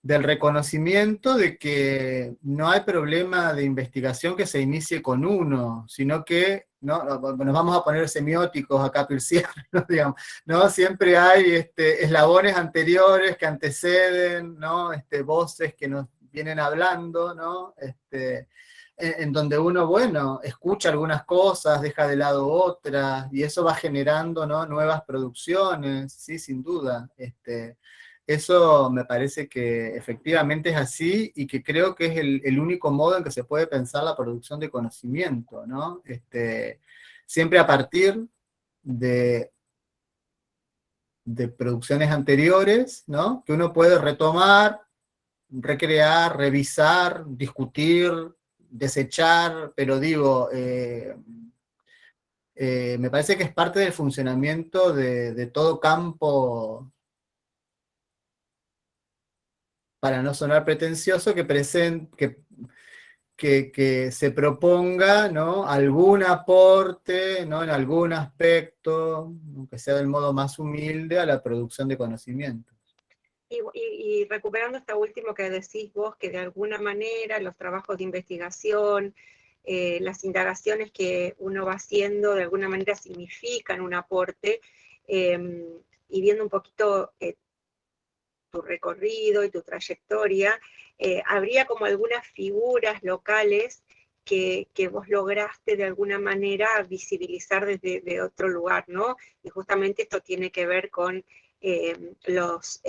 Speaker 3: del reconocimiento de que no hay problema de investigación que se inicie con uno, sino que ¿no? Nos vamos a poner semióticos acá, Pirciano, ¿no? Digamos, ¿no? Siempre hay eslabones anteriores que anteceden, ¿no? Voces que nos vienen hablando, ¿no? En donde uno, bueno, escucha algunas cosas, deja de lado otras, y eso va generando, ¿no? Nuevas producciones, sí, sin duda. Eso me parece que efectivamente es así y que creo que es el único modo en que se puede pensar la producción de conocimiento, ¿no? Siempre a partir de, de producciones anteriores, ¿no? Que uno puede retomar, recrear, revisar, discutir, desechar, pero digo, me parece que es parte del funcionamiento de todo campo, para no sonar pretencioso, que se proponga, ¿no? Algún aporte, ¿no? En algún aspecto, aunque sea del modo más humilde, a la producción de conocimiento.
Speaker 2: Y recuperando esta último que decís vos, que de alguna manera los trabajos de investigación, las indagaciones que uno va haciendo, de alguna manera significan un aporte, y viendo un poquito tu recorrido y tu trayectoria, habría como algunas figuras locales que vos lograste de alguna manera visibilizar desde de otro lugar, ¿no? Y justamente esto tiene que ver con los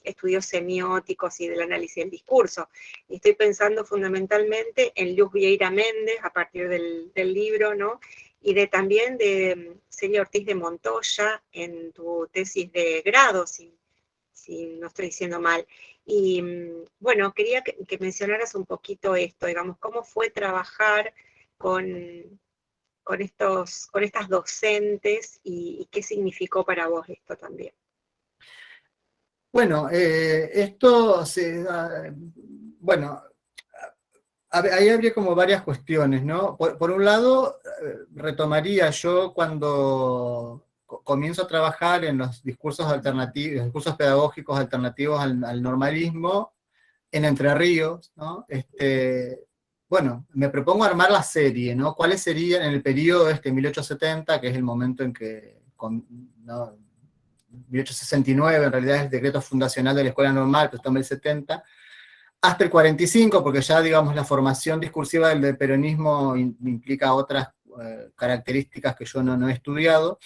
Speaker 2: estudios semióticos y del análisis del discurso. Y estoy pensando fundamentalmente en Luz Vieira Méndez, a partir del libro, ¿no? Y también de Celia Ortiz de Montoya, en tu tesis de grado, si no estoy diciendo mal. Y bueno, quería que mencionaras un poquito esto, digamos, cómo fue trabajar con estas docentes y qué significó para vos esto también.
Speaker 3: Bueno, bueno, ahí habría como varias cuestiones, ¿no? Por un lado, retomaría yo cuando comienzo a trabajar en los discursos alternativos, los discursos pedagógicos alternativos al normalismo en Entre Ríos, ¿no? Bueno, me propongo armar la serie, ¿no? ¿Cuáles serían en el periodo 1870, que es el momento en que, ¿no? 1869 en realidad es el decreto fundacional de la Escuela Normal, que toma el 70, hasta el 45, porque ya, digamos, la formación discursiva del peronismo implica otras características que yo no he estudiado.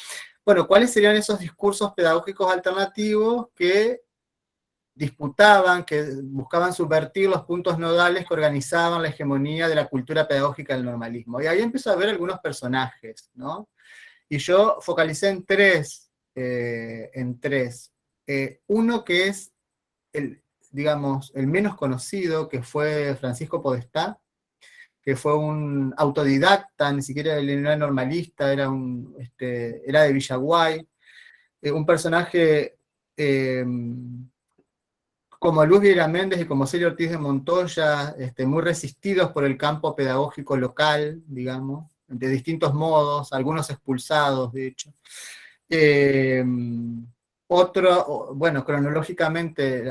Speaker 3: Bueno, ¿cuáles serían esos discursos pedagógicos alternativos que disputaban, que buscaban subvertir los puntos nodales que organizaban la hegemonía de la cultura pedagógica del normalismo? Y ahí empiezo a ver algunos personajes, ¿no? Y yo focalicé en tres. Uno que es digamos, el menos conocido, que fue Francisco Podestá, que fue un autodidacta, ni siquiera era normalista, era de Villaguay, un personaje como Luz Vieira Méndez y como Celia Ortiz de Montoya, muy resistidos por el campo pedagógico local, digamos, de distintos modos, algunos expulsados, de hecho. Bueno, cronológicamente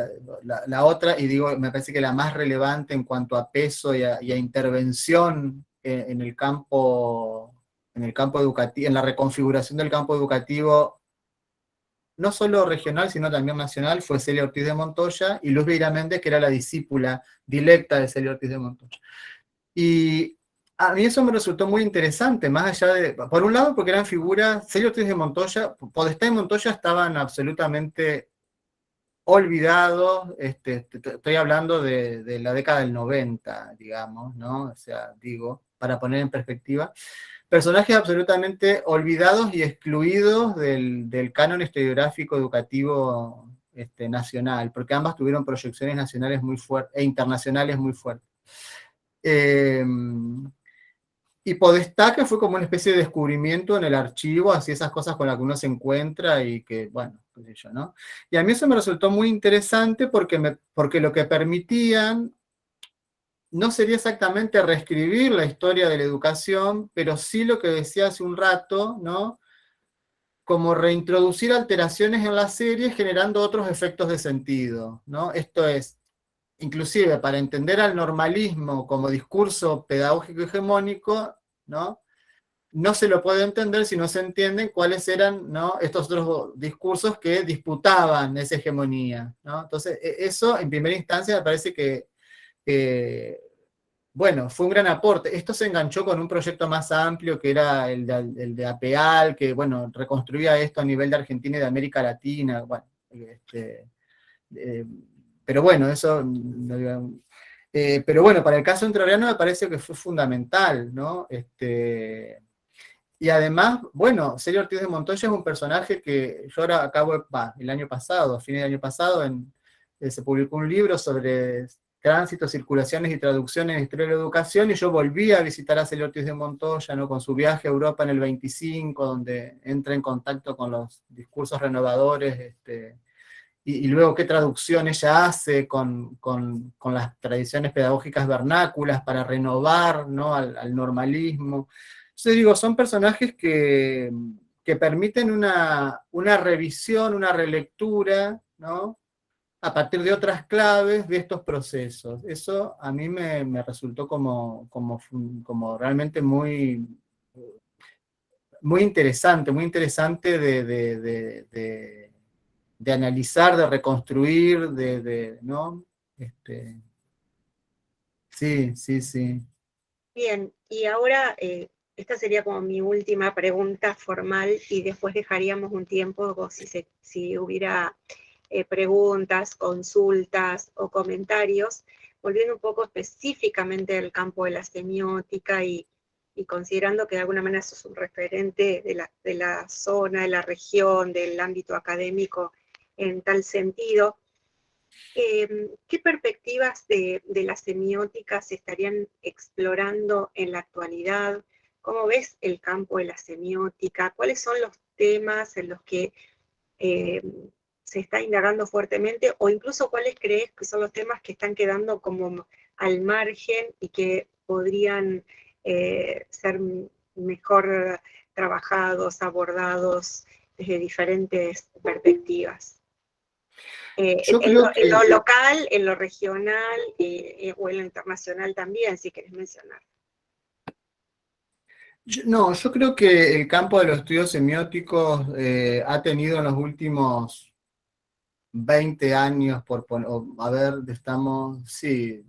Speaker 3: la otra, y digo, me parece que la más relevante en cuanto a peso y a intervención en el campo educativo, en la reconfiguración del campo educativo no solo regional, sino también nacional, fue Celia Ortiz de Montoya y Luz Beira Méndez, que era la discípula directa de Celia Ortiz de Montoya. Y a mí eso me resultó muy interesante, más allá de, por un lado, porque eran figuras, Celia Ortiz de Montoya, Podestá y Montoya estaban absolutamente olvidados, estoy hablando de la década del 90, digamos, ¿no? O sea, digo, para poner en perspectiva, personajes absolutamente olvidados y excluidos del canon historiográfico educativo nacional, porque ambas tuvieron proyecciones nacionales muy fuertes e internacionales muy fuertes. Y Podestá, que fue como una especie de descubrimiento en el archivo, así esas cosas con las que uno se encuentra y que, bueno, qué sé yo, ¿no? Y a mí eso me resultó muy interesante porque lo que permitían no sería exactamente reescribir la historia de la educación, pero sí lo que decía hace un rato, ¿no? Como reintroducir alteraciones en la serie generando otros efectos de sentido, ¿no? Esto es, inclusive para entender al normalismo como discurso pedagógico hegemónico, ¿no? No se lo puede entender si no se entienden cuáles eran, ¿no?, estos otros discursos que disputaban esa hegemonía, ¿no? Entonces, eso en primera instancia me parece que, bueno, fue un gran aporte. Esto se enganchó con un proyecto más amplio que era el de APEAL, que, bueno, reconstruía esto a nivel de Argentina y de América Latina, bueno, eh, pero bueno, eso, pero bueno, para el caso entrerriano me parece que fue fundamental, ¿no? Y además, bueno, Celia Ortiz de Montoya es un personaje que yo ahora el año pasado, a fines del año pasado, se publicó un libro sobre tránsito, circulaciones y traducciones en historia de la educación, y yo volví a visitar a Celia Ortiz de Montoya, ¿no?, con su viaje a Europa en el 25, donde entra en contacto con los discursos renovadores, y luego qué traducción ella hace con las tradiciones pedagógicas vernáculas para renovar, ¿no?, al normalismo. Yo digo, son personajes que permiten una revisión, una relectura, ¿no?, a partir de otras claves de estos procesos. Eso a mí me resultó como realmente muy, muy interesante de analizar, de reconstruir, ¿no? Sí, sí, sí.
Speaker 2: Bien, y ahora esta sería como mi última pregunta formal y después dejaríamos un tiempo si hubiera preguntas, consultas o comentarios, volviendo un poco específicamente al campo de la semiótica y considerando que de alguna manera sos un referente de la zona, de la región, del ámbito académico en tal sentido. ¿Qué perspectivas de la semiótica se estarían explorando en la actualidad? ¿Cómo ves el campo de la semiótica? ¿Cuáles son los temas en los que se está indagando fuertemente? O incluso, ¿cuáles crees que son los temas que están quedando como al margen y que podrían ser mejor trabajados, abordados desde diferentes perspectivas?
Speaker 3: Yo creo
Speaker 2: En
Speaker 3: que,
Speaker 2: lo local, en lo regional o en lo internacional también, si querés mencionar.
Speaker 3: yo creo que el campo de los estudios semióticos ha tenido en los últimos 20 años, a ver, estamos, sí,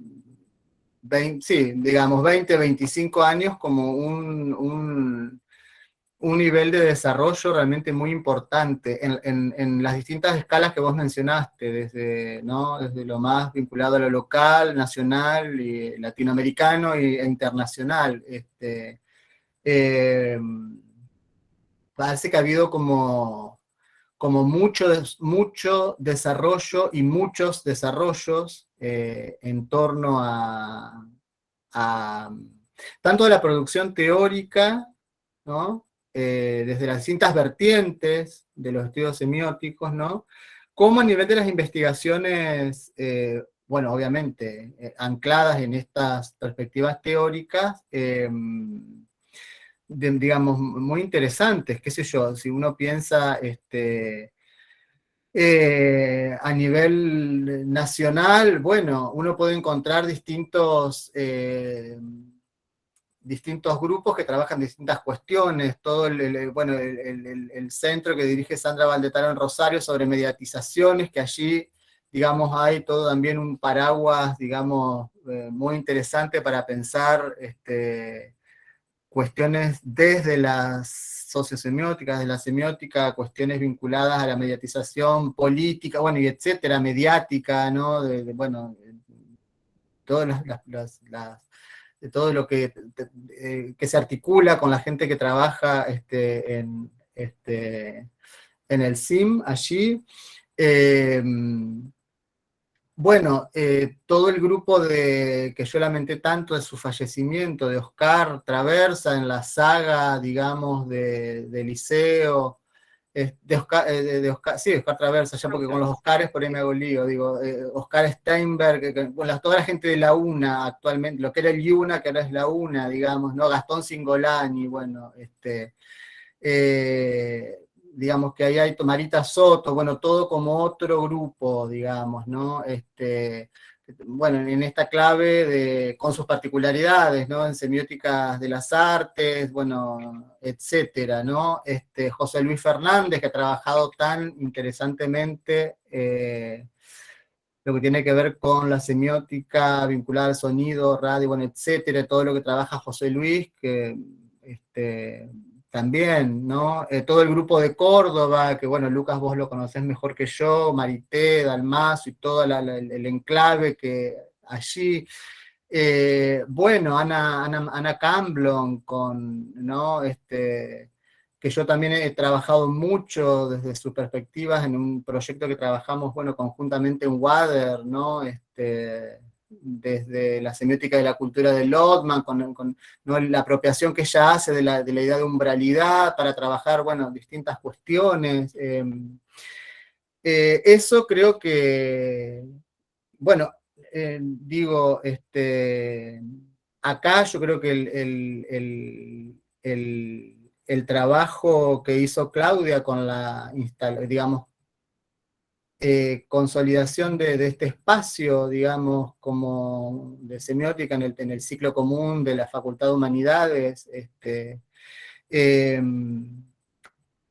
Speaker 3: sí, digamos 20, 25 años como un nivel de desarrollo realmente muy importante en las distintas escalas que vos mencionaste, ¿no?, desde lo más vinculado a lo local, nacional, y latinoamericano e internacional. Eh, Parece que ha habido como mucho desarrollo y muchos desarrollos en torno a tanto de la producción teórica, ¿no?, desde las distintas vertientes de los estudios semióticos, ¿no?, como a nivel de las investigaciones, bueno, obviamente, ancladas en estas perspectivas teóricas, digamos, muy interesantes, qué sé yo, si uno piensa a nivel nacional, bueno, uno puede encontrar distintos grupos que trabajan distintas cuestiones, todo el centro que dirige Sandra Valdetaro en Rosario sobre mediatizaciones, que allí, digamos, hay todo también un paraguas, digamos, muy interesante para pensar cuestiones desde las sociosemióticas, de la semiótica, cuestiones vinculadas a la mediatización política, bueno, y etcétera, mediática, ¿no? Bueno, todas de todo lo que se articula con la gente que trabaja en el CIM allí. Bueno, todo el grupo que yo lamenté tanto de su fallecimiento, de Oscar Traversa en la saga, digamos, de Liceo, sí, Oscar Traversa, ya porque con los Oscars por ahí me hago lío, digo, Oscar Steinberg, bueno, toda la gente de la UNA actualmente, lo que era el UNA, que ahora es la UNA, digamos, ¿no? Gastón Cingolani, bueno, digamos que ahí hay Marita Soto, bueno, todo como otro grupo, digamos, ¿no? Bueno, en esta clave con sus particularidades, ¿no? En semióticas de las artes, bueno, etcétera, ¿no? José Luis Fernández, que ha trabajado tan interesantemente lo que tiene que ver con la semiótica vinculada al sonido, radio, bueno, etcétera, todo lo que trabaja José Luis, que también, ¿no? Todo el grupo de Córdoba, que bueno, Lucas, vos lo conocés mejor que yo, Marité, Dalmazo y todo el enclave que allí. Bueno, Ana Camblon, ¿no? Que yo también he trabajado mucho desde sus perspectivas en un proyecto que trabajamos, bueno, conjuntamente en WADER, ¿no? Desde la semiótica de la cultura de Lotman, ¿no? La apropiación que ella hace de la idea de umbralidad para trabajar, bueno, distintas cuestiones. Eso creo que, bueno, digo, acá yo creo que el trabajo que hizo Claudia con la, digamos, consolidación de este espacio, digamos, como de semiótica en el ciclo común de la Facultad de Humanidades,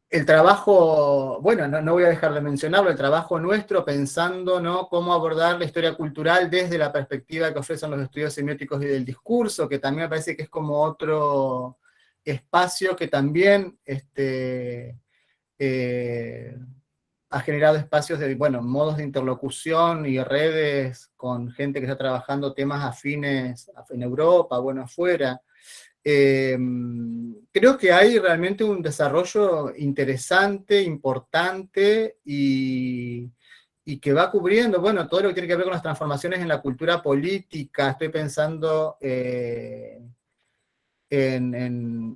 Speaker 3: el trabajo, bueno, no voy a dejar de mencionarlo, el trabajo nuestro pensando, ¿no?, cómo abordar la historia cultural desde la perspectiva que ofrecen los estudios semióticos y del discurso, que también me parece que es como otro espacio que también ha generado espacios de, bueno, modos de interlocución y redes con gente que está trabajando temas afines en Europa, bueno, afuera. Creo que hay realmente un desarrollo interesante, importante y que va cubriendo, bueno, todo lo que tiene que ver con las transformaciones en la cultura política. Estoy pensando en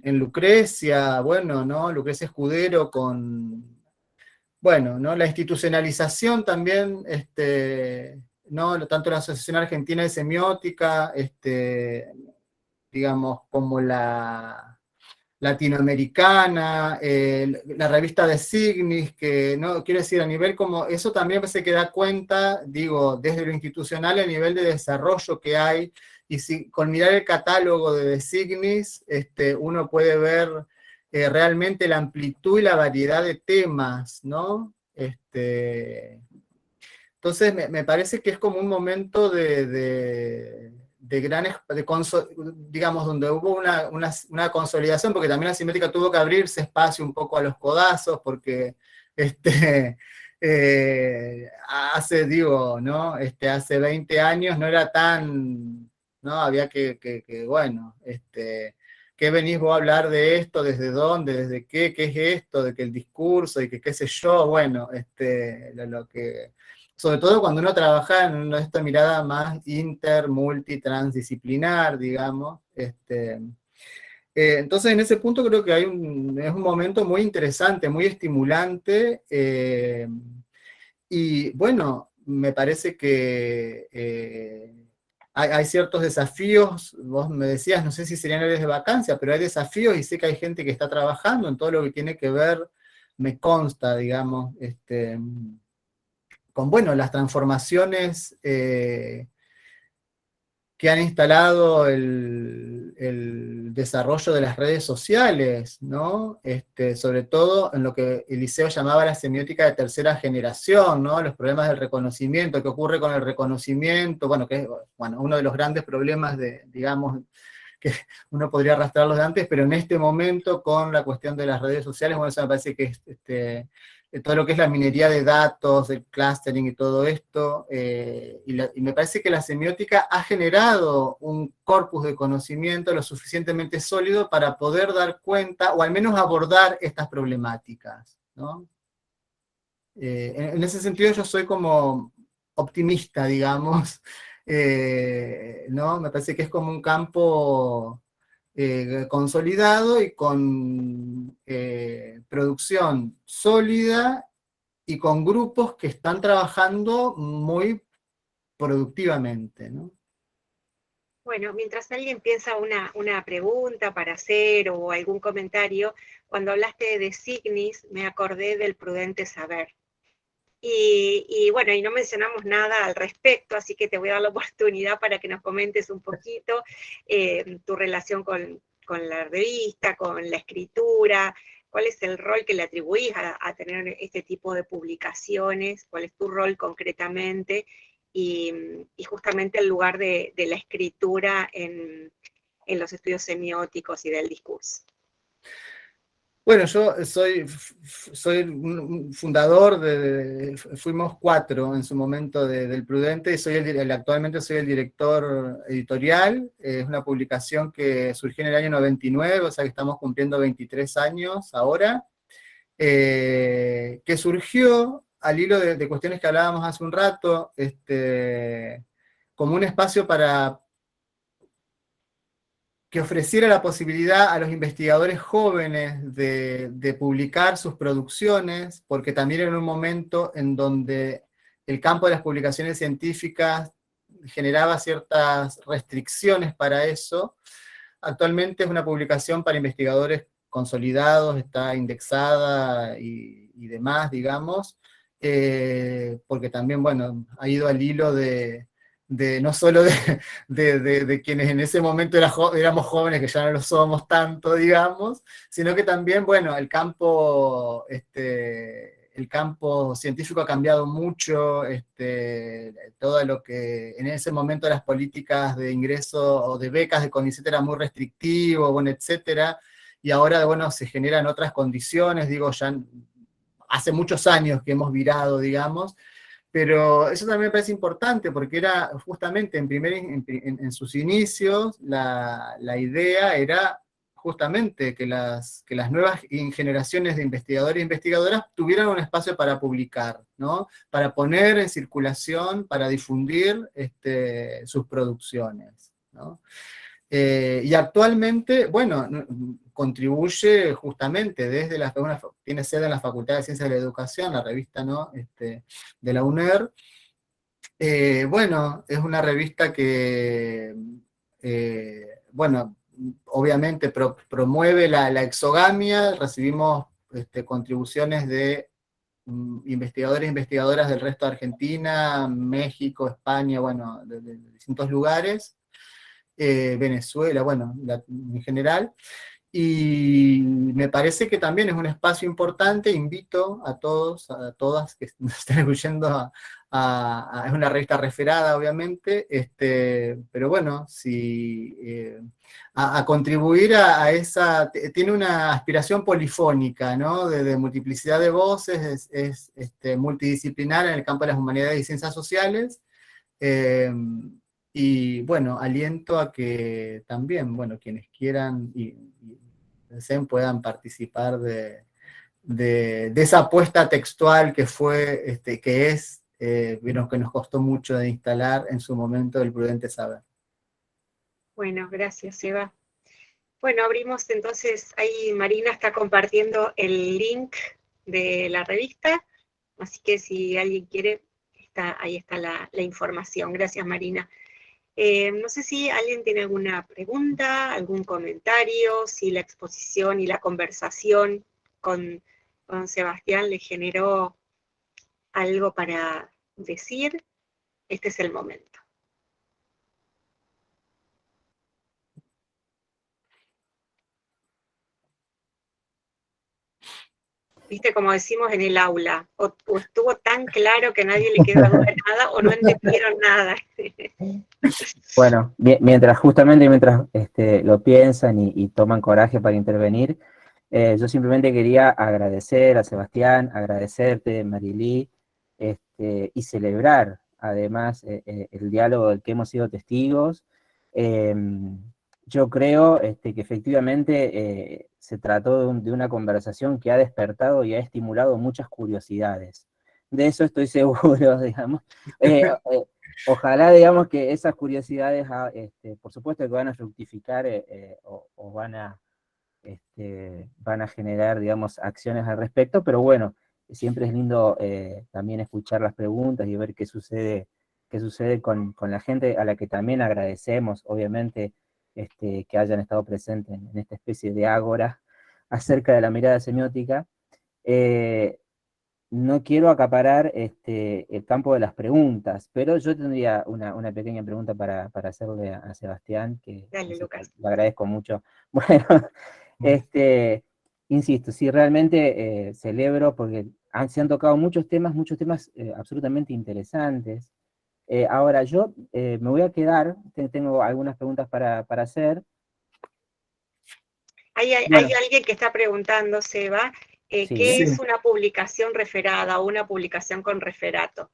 Speaker 3: Lucrecia, bueno, ¿no? Lucrecia Escudero bueno, ¿no? La institucionalización también, ¿no? Tanto la Asociación Argentina de Semiótica, digamos, como la latinoamericana, la revista de Signis, que, ¿no? Quiero decir, a nivel como, eso también se da cuenta, digo, desde lo institucional, a nivel de desarrollo que hay, y si con mirar el catálogo de Signis, uno puede ver realmente la amplitud y la variedad de temas, ¿no? Entonces me parece que es como un momento de gran, digamos, donde hubo una consolidación, porque también la semiótica tuvo que abrirse espacio un poco a los codazos, porque hace, digo, ¿no? Hace 20 años no era tan, ¿no? Había bueno, ¿qué venís vos a hablar de esto? ¿Desde dónde? ¿Desde qué? ¿Qué es esto? De que el discurso y que qué sé yo, bueno, lo que sobre todo cuando uno trabaja en esta mirada más multi-transdisciplinar, digamos. Entonces, en ese punto creo que es un momento muy interesante, muy estimulante, y bueno, me parece que hay ciertos desafíos, vos me decías, no sé si serían áreas de vacancia, pero hay desafíos y sé que hay gente que está trabajando en todo lo que tiene que ver, me consta, digamos, con, bueno, las transformaciones que han instalado el desarrollo de las redes sociales, ¿no? Sobre todo en lo que Eliseo llamaba la semiótica de tercera generación, ¿no? Los problemas del reconocimiento, qué ocurre con el reconocimiento, bueno, que es uno de los grandes problemas digamos, que uno podría arrastrarlos de antes, pero en este momento con la cuestión de las redes sociales, bueno, eso me parece que es todo lo que es la minería de datos, el clustering y todo esto, y me parece que la semiótica ha generado un corpus de conocimiento lo suficientemente sólido para poder dar cuenta, o al menos abordar estas problemáticas, ¿no? En ese sentido yo soy como optimista, digamos, ¿no? Me parece que es como un campo consolidado y con producción sólida y con grupos que están trabajando muy productivamente, ¿no?
Speaker 2: Bueno, mientras alguien piensa una pregunta para hacer o algún comentario, cuando hablaste de signis me acordé del prudente saber. Y bueno, y no mencionamos nada al respecto, así que te voy a dar la oportunidad para que nos comentes un poquito tu relación con la revista, con la escritura, cuál es el rol que le atribuís a tener este tipo de publicaciones, cuál es tu rol concretamente, y justamente el lugar de la escritura en los estudios semióticos y del discurso.
Speaker 3: Bueno, yo soy un fundador, fuimos 4 en su momento del Prudente, y actualmente soy el director editorial. Es una publicación que surgió en el año 99, o sea que estamos cumpliendo 23 años ahora, que surgió al hilo de cuestiones que hablábamos hace un rato, como un espacio para que ofreciera la posibilidad a los investigadores jóvenes de publicar sus producciones, porque también era un momento en donde el campo de las publicaciones científicas generaba ciertas restricciones para eso. Actualmente es una publicación para investigadores consolidados, está indexada y demás, digamos, porque también, bueno, ha ido al hilo no solo de quienes en ese momento éramos jóvenes, que ya no lo somos tanto, digamos, sino que también, bueno, el campo científico ha cambiado mucho, todo lo que en ese momento las políticas de ingreso o de becas de CONICET era muy restrictivo, bueno, etcétera, y ahora, bueno, se generan otras condiciones, digo, ya hace muchos años que hemos virado, digamos, pero eso también me parece importante, porque era justamente en sus inicios, la idea era justamente que las nuevas generaciones de investigadores e investigadoras tuvieran un espacio para publicar, ¿no? Para poner en circulación, para difundir sus producciones, ¿no? Y actualmente, bueno, contribuye justamente desde tiene sede en la Facultad de Ciencias de la Educación, la revista, ¿no? De la UNER. Bueno, es una revista que, bueno, obviamente promueve la exogamia, recibimos contribuciones de investigadores e investigadoras del resto de Argentina, México, España, bueno, de distintos lugares, Venezuela, bueno, en general. Y me parece que también es un espacio importante. Invito a todos, a todas que nos estén escuchando es una revista referada, obviamente, pero bueno, a contribuir a esa, tiene una aspiración polifónica, ¿no? De multiplicidad de voces, es multidisciplinar en el campo de las humanidades y ciencias sociales. Y bueno, aliento a que también, bueno, quienes quieran y deseen puedan participar de esa apuesta textual que fue, que nos costó mucho de instalar en su momento el prudente saber.
Speaker 2: Bueno, gracias, Eva. Bueno, abrimos entonces, ahí Marina está compartiendo el link de la revista, así que si alguien quiere, ahí está la información. Gracias, Marina. No sé si alguien tiene alguna pregunta, algún comentario, si la exposición y la conversación con Sebastián le generó algo para decir. Este es el momento. viste, como decimos en el aula, o estuvo tan claro que a nadie le quedó duda de nada, o no entendieron nada.
Speaker 1: Bueno, mientras lo piensan y toman coraje para intervenir, yo simplemente quería agradecer a Sebastián, agradecerte, Marilí, y celebrar además el diálogo del que hemos sido testigos. Eh, yo creo que efectivamente se trató de una conversación que ha despertado y ha estimulado muchas curiosidades. De eso estoy seguro, digamos. Ojalá, digamos, que esas curiosidades, por supuesto que van a fructificar o van a generar, digamos, acciones al respecto, pero bueno, siempre es lindo también escuchar las preguntas y ver qué sucede con la gente a la que también agradecemos, obviamente, que hayan estado presentes en esta especie de ágora acerca de la mirada semiótica. No quiero acaparar el campo de las preguntas, pero yo tendría una pequeña pregunta para hacerle a Sebastián, que
Speaker 2: Dale, Lucas.
Speaker 1: le agradezco mucho. Bueno, insisto, sí, realmente celebro porque se han tocado muchos temas absolutamente interesantes. Ahora, yo me voy a quedar, tengo algunas preguntas para hacer.
Speaker 2: Hay
Speaker 1: Bueno,
Speaker 2: alguien que está preguntando, Seba,
Speaker 1: sí.
Speaker 2: ¿qué es una publicación referada o una publicación con referato?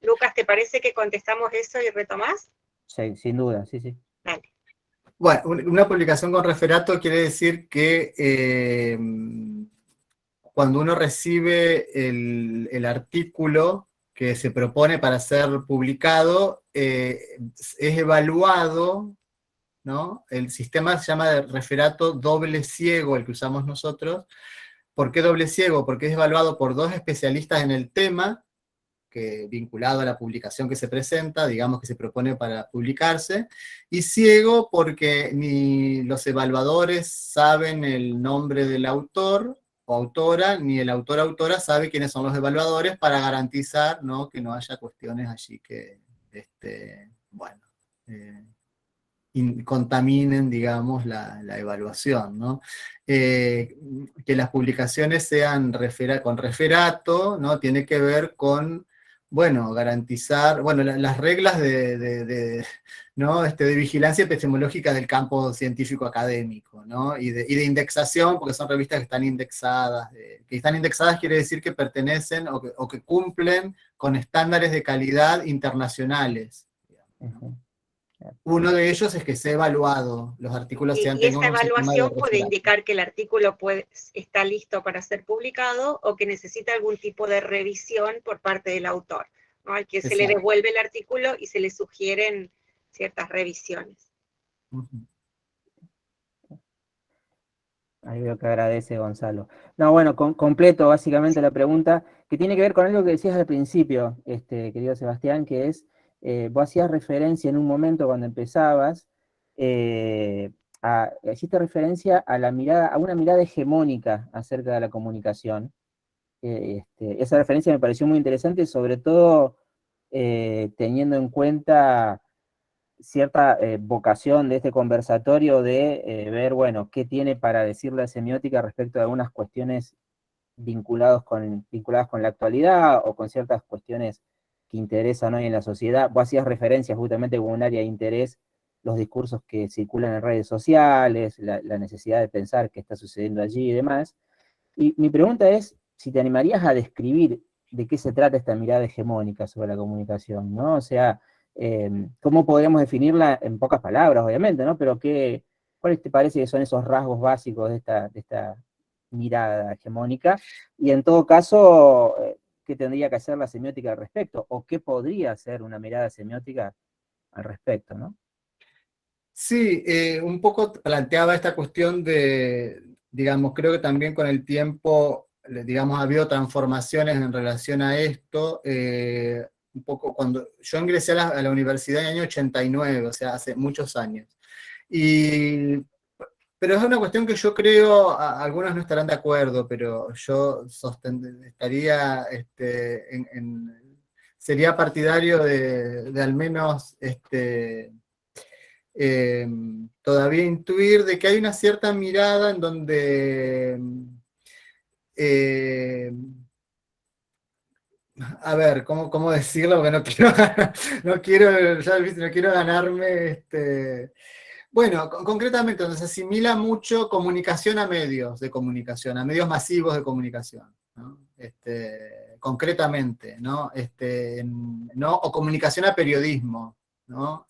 Speaker 2: Lucas, ¿te parece que contestamos eso y retomás?
Speaker 1: Sí, sin duda, sí, sí.
Speaker 2: Dale.
Speaker 3: Bueno, una publicación con referato quiere decir que cuando uno recibe el artículo que se propone para ser publicado, es evaluado, ¿no? El sistema se llama de referato doble ciego, el que usamos nosotros. ¿Por qué doble ciego? Porque es evaluado por dos especialistas en el tema, vinculado a la publicación que se presenta, digamos que se propone para publicarse, y ciego porque ni los evaluadores saben el nombre del autor o autora, ni el autor o autora sabe quiénes son los evaluadores para garantizar, ¿no?, que no haya cuestiones allí que, bueno, contaminen, digamos, la evaluación, ¿no? Que las publicaciones sean con referato, ¿no? Tiene que ver con, bueno, garantizar, bueno, las reglas ¿no? De vigilancia epistemológica del campo científico académico, ¿no? Y de indexación, porque son revistas que están indexadas. Que están indexadas quiere decir que pertenecen o que cumplen con estándares de calidad internacionales.
Speaker 1: Uh-huh.
Speaker 3: Uno de ellos es que sea evaluado, los artículos
Speaker 2: Y
Speaker 3: tengan
Speaker 2: esa
Speaker 3: un sistema de
Speaker 2: evaluación puede
Speaker 3: referato.
Speaker 2: indicar que el artículo está listo para ser publicado o que necesita algún tipo de revisión por parte del autor, ¿no? Al que se le
Speaker 3: Exacto.
Speaker 2: devuelve el artículo y se le sugieren ciertas revisiones.
Speaker 3: Uh-huh.
Speaker 1: Ahí veo que agradece Gonzalo. No, bueno, completo básicamente la pregunta, que tiene que ver con algo que decías al principio, querido Sebastián, que es, vos hacías referencia en un momento cuando empezabas, hiciste referencia a a una mirada hegemónica acerca de la comunicación. Esa referencia me pareció muy interesante, sobre todo teniendo en cuenta cierta vocación de este conversatorio de ver, bueno, qué tiene para decir la semiótica respecto de algunas cuestiones vinculadas con la actualidad o con ciertas cuestiones que interesan hoy en la sociedad. Vos hacías referencia justamente como un área de interés los discursos que circulan en redes sociales, la necesidad de pensar qué está sucediendo allí y demás. Y mi pregunta es si te animarías a describir de qué se trata esta mirada hegemónica sobre la comunicación, ¿no? O sea, ¿cómo podríamos definirla en pocas palabras, obviamente, ¿no? Pero ¿cuáles te parece que son esos rasgos básicos de esta mirada hegemónica? Y en todo caso, ¿qué tendría que hacer la semiótica al respecto? ¿O qué podría ser una mirada semiótica al respecto, ¿no?
Speaker 3: Sí, un poco planteaba esta cuestión de, digamos, creo que también con el tiempo, digamos, ha habido transformaciones en relación a esto. Un poco cuando yo ingresé a la universidad en el año 89, o sea, hace muchos años. Pero es una cuestión que yo creo, algunos no estarán de acuerdo, pero yo estaría, sería partidario de al menos, todavía intuir de que hay una cierta mirada en donde a ver, ¿cómo decirlo? Porque no quiero ganarme. Bueno, concretamente, donde se asimila mucho comunicación a medios de comunicación, a medios masivos de comunicación, ¿no? Concretamente, ¿no? ¿No? O comunicación a periodismo, ¿no?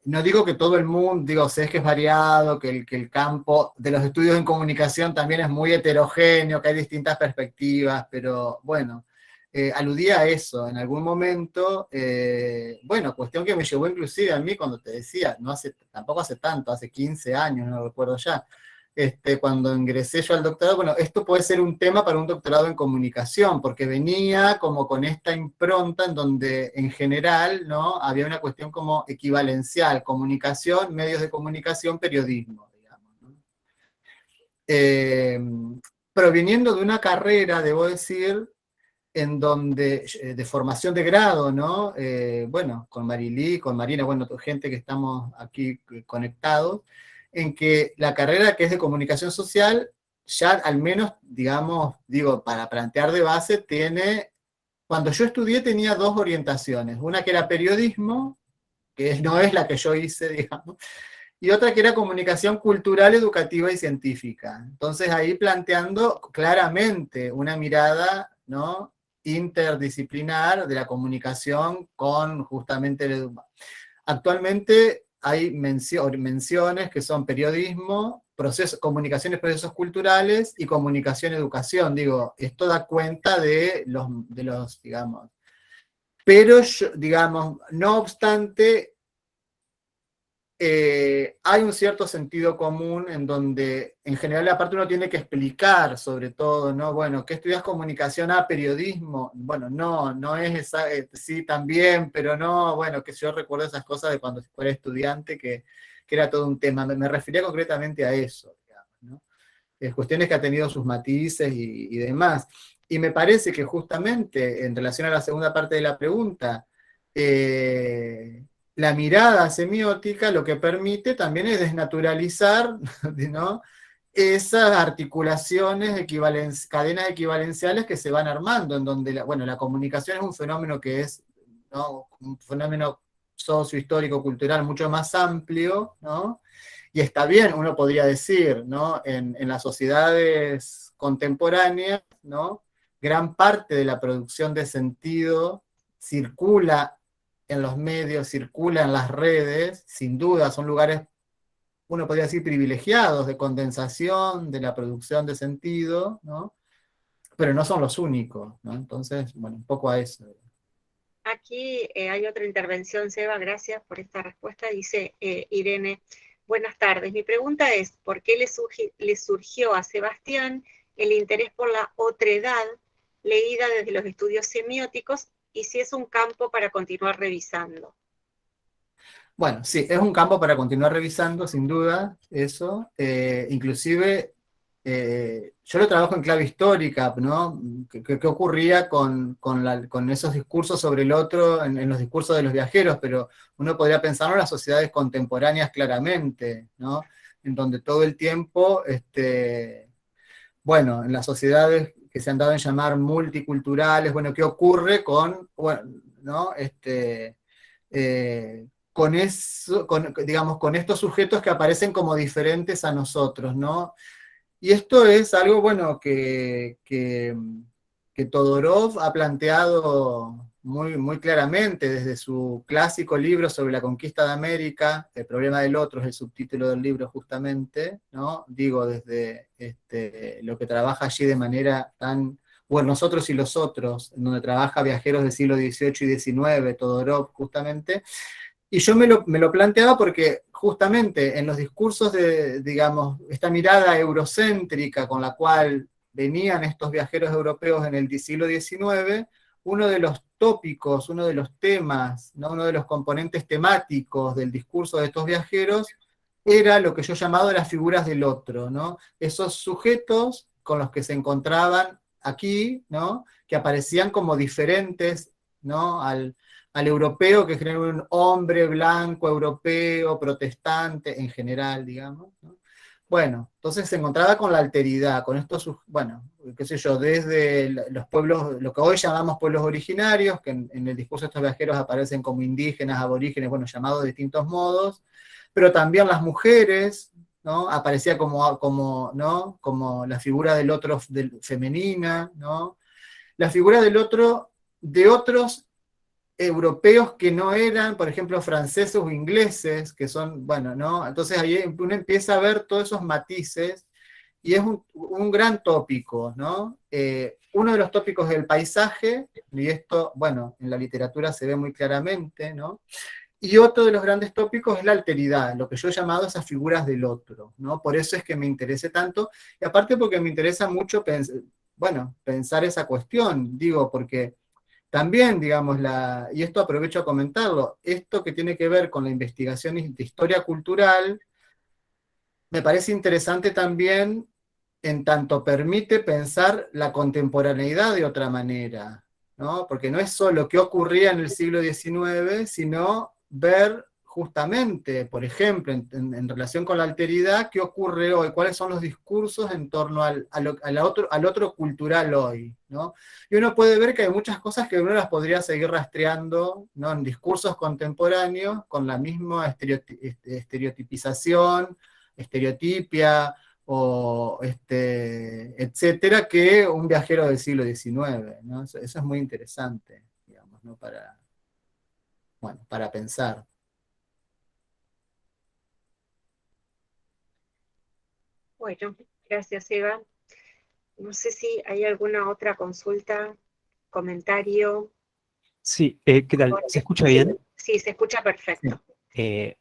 Speaker 3: No digo que todo el mundo, digo, sé que es variado, que el campo de los estudios en comunicación también es muy heterogéneo, que hay distintas perspectivas, pero bueno, aludía a eso en algún momento, bueno, cuestión que me llevó inclusive a mí cuando te decía, tampoco hace tanto, hace 15 años, no recuerdo ya, cuando ingresé yo al doctorado, bueno, esto puede ser un tema para un doctorado en comunicación, porque venía como con esta impronta en donde en general, ¿no? Había una cuestión como equivalencial, comunicación, medios de comunicación, periodismo, digamos, ¿no? Proviniendo de una carrera, debo decir, en donde, de formación de grado, ¿no? Bueno, con Marilí, con Marina, bueno, gente que estamos aquí conectados, en que la carrera que es de comunicación social, ya al menos, digamos, digo, para plantear de base, cuando yo estudié tenía dos orientaciones, una que era periodismo, que no es la que yo hice, digamos, y otra que era comunicación cultural, educativa y científica. Entonces ahí planteando claramente una mirada, ¿no? Interdisciplinar de la comunicación con justamente actualmente hay menciones que son periodismo, comunicación y procesos culturales y comunicación educación. Digo, esto da cuenta de los digamos. Pero, digamos, no obstante, hay un cierto sentido común en donde, en general, aparte uno tiene que explicar, sobre todo, ¿no? Bueno, ¿qué estudias comunicación? Periodismo. Bueno, no es esa, sí, también, pero no, bueno, que yo recuerdo esas cosas de cuando era estudiante, que era todo un tema. Me refería concretamente a eso, digamos, ¿no? Cuestiones que ha tenido sus matices y demás. Y me parece que justamente, en relación a la segunda parte de la pregunta, la mirada semiótica lo que permite también es desnaturalizar, ¿no? Esas articulaciones, cadenas equivalenciales que se van armando, en donde, la comunicación es un fenómeno que es, ¿no? Un fenómeno sociohistórico, cultural mucho más amplio, ¿no? Y está bien, uno podría decir, ¿no? En las sociedades contemporáneas, ¿no? Gran parte de la producción de sentido circula en los medios, circula en las redes, sin duda son lugares, uno podría decir, privilegiados de condensación de la producción de sentido, ¿no? Pero no son los únicos, ¿no? Entonces, bueno, un poco a eso.
Speaker 2: Aquí hay otra intervención, Seba, gracias por esta respuesta. Dice Irene, buenas tardes. Mi pregunta es, ¿por qué le surgió a Sebastián el interés por la otredad leída desde los estudios semióticos y si es un campo para continuar revisando?
Speaker 3: Bueno, sí, es un campo para continuar revisando, sin duda, eso. Inclusive, yo lo trabajo en clave histórica, ¿no? ¿Qué ocurría con esos discursos sobre el otro en los discursos de los viajeros? Pero uno podría pensarlo en las sociedades contemporáneas claramente, ¿no? En donde todo el tiempo, bueno, en las sociedades que se han dado en llamar multiculturales, bueno, ¿qué ocurre con, bueno, ¿no? Digamos, con estos sujetos que aparecen como diferentes a nosotros, ¿no? Y esto es algo, bueno, que Todorov ha planteado muy, muy claramente desde su clásico libro sobre la conquista de América, El problema del otro es el subtítulo del libro justamente, ¿no? Digo, desde lo que trabaja allí de manera tan, bueno, Nosotros y los otros, en donde trabaja viajeros del siglo XVIII y XIX, Todorov justamente. Y yo me lo planteaba porque justamente en los discursos de, digamos, esta mirada eurocéntrica con la cual venían estos viajeros europeos en el siglo XIX, uno de los tópicos, uno de los temas, ¿no? Uno de los componentes temáticos del discurso de estos viajeros era lo que yo he llamado las figuras del otro, ¿no? Esos sujetos con los que se encontraban aquí, ¿no? Que aparecían como diferentes, ¿no? Al europeo, que genera un hombre blanco, europeo, protestante, en general, digamos, ¿no? Bueno, entonces se encontraba con la alteridad, con estos, bueno, qué sé yo, desde los pueblos, lo que hoy llamamos pueblos originarios, que en el discurso de estos viajeros aparecen como indígenas, aborígenes, bueno, llamados de distintos modos, pero también las mujeres, ¿no? Aparecía ¿no? Como la figura del otro femenina, ¿no? La figura del otro, de otros europeos que no eran, por ejemplo, franceses o ingleses, que son, bueno, ¿no? Entonces ahí uno empieza a ver todos esos matices y es un gran tópico, ¿no? Uno de los tópicos es el paisaje, y esto, bueno, en la literatura se ve muy claramente, ¿no? Y otro de los grandes tópicos es la alteridad, lo que yo he llamado esas figuras del otro, ¿no? Por eso es que me interese tanto, y aparte porque me interesa mucho pensar esa cuestión, digo, porque también, digamos, y esto aprovecho a comentarlo, esto que tiene que ver con la investigación de historia cultural, me parece interesante también en tanto permite pensar la contemporaneidad de otra manera, ¿no? Porque no es solo qué ocurría en el siglo XIX, sino ver justamente, por ejemplo, en relación con la alteridad, qué ocurre hoy, cuáles son los discursos en torno al otro cultural hoy, ¿no? Y uno puede ver que hay muchas cosas que uno las podría seguir rastreando, ¿no? En discursos contemporáneos, con la misma estereotipización, estereotipia, o etcétera, que un viajero del siglo XIX, ¿no? Eso es muy interesante, digamos, ¿no? Para pensar.
Speaker 2: Bueno, gracias, Eva. No sé si hay alguna otra consulta, comentario.
Speaker 4: Sí, ¿qué tal? ¿Se escucha bien?
Speaker 2: Sí, se escucha perfecto.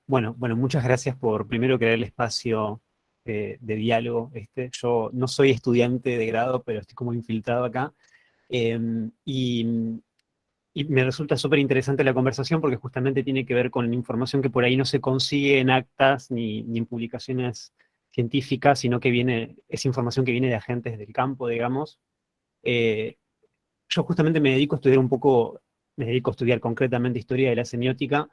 Speaker 4: Bueno, muchas gracias por primero crear el espacio de diálogo. Yo no soy estudiante de grado, pero estoy como infiltrado acá. Y, y me resulta súper interesante la conversación porque justamente tiene que ver con información que por ahí no se consigue en actas ni en publicaciones científicas, sino que es información que viene de agentes del campo, digamos. Eh, yo justamente me dedico a estudiar concretamente historia de la semiótica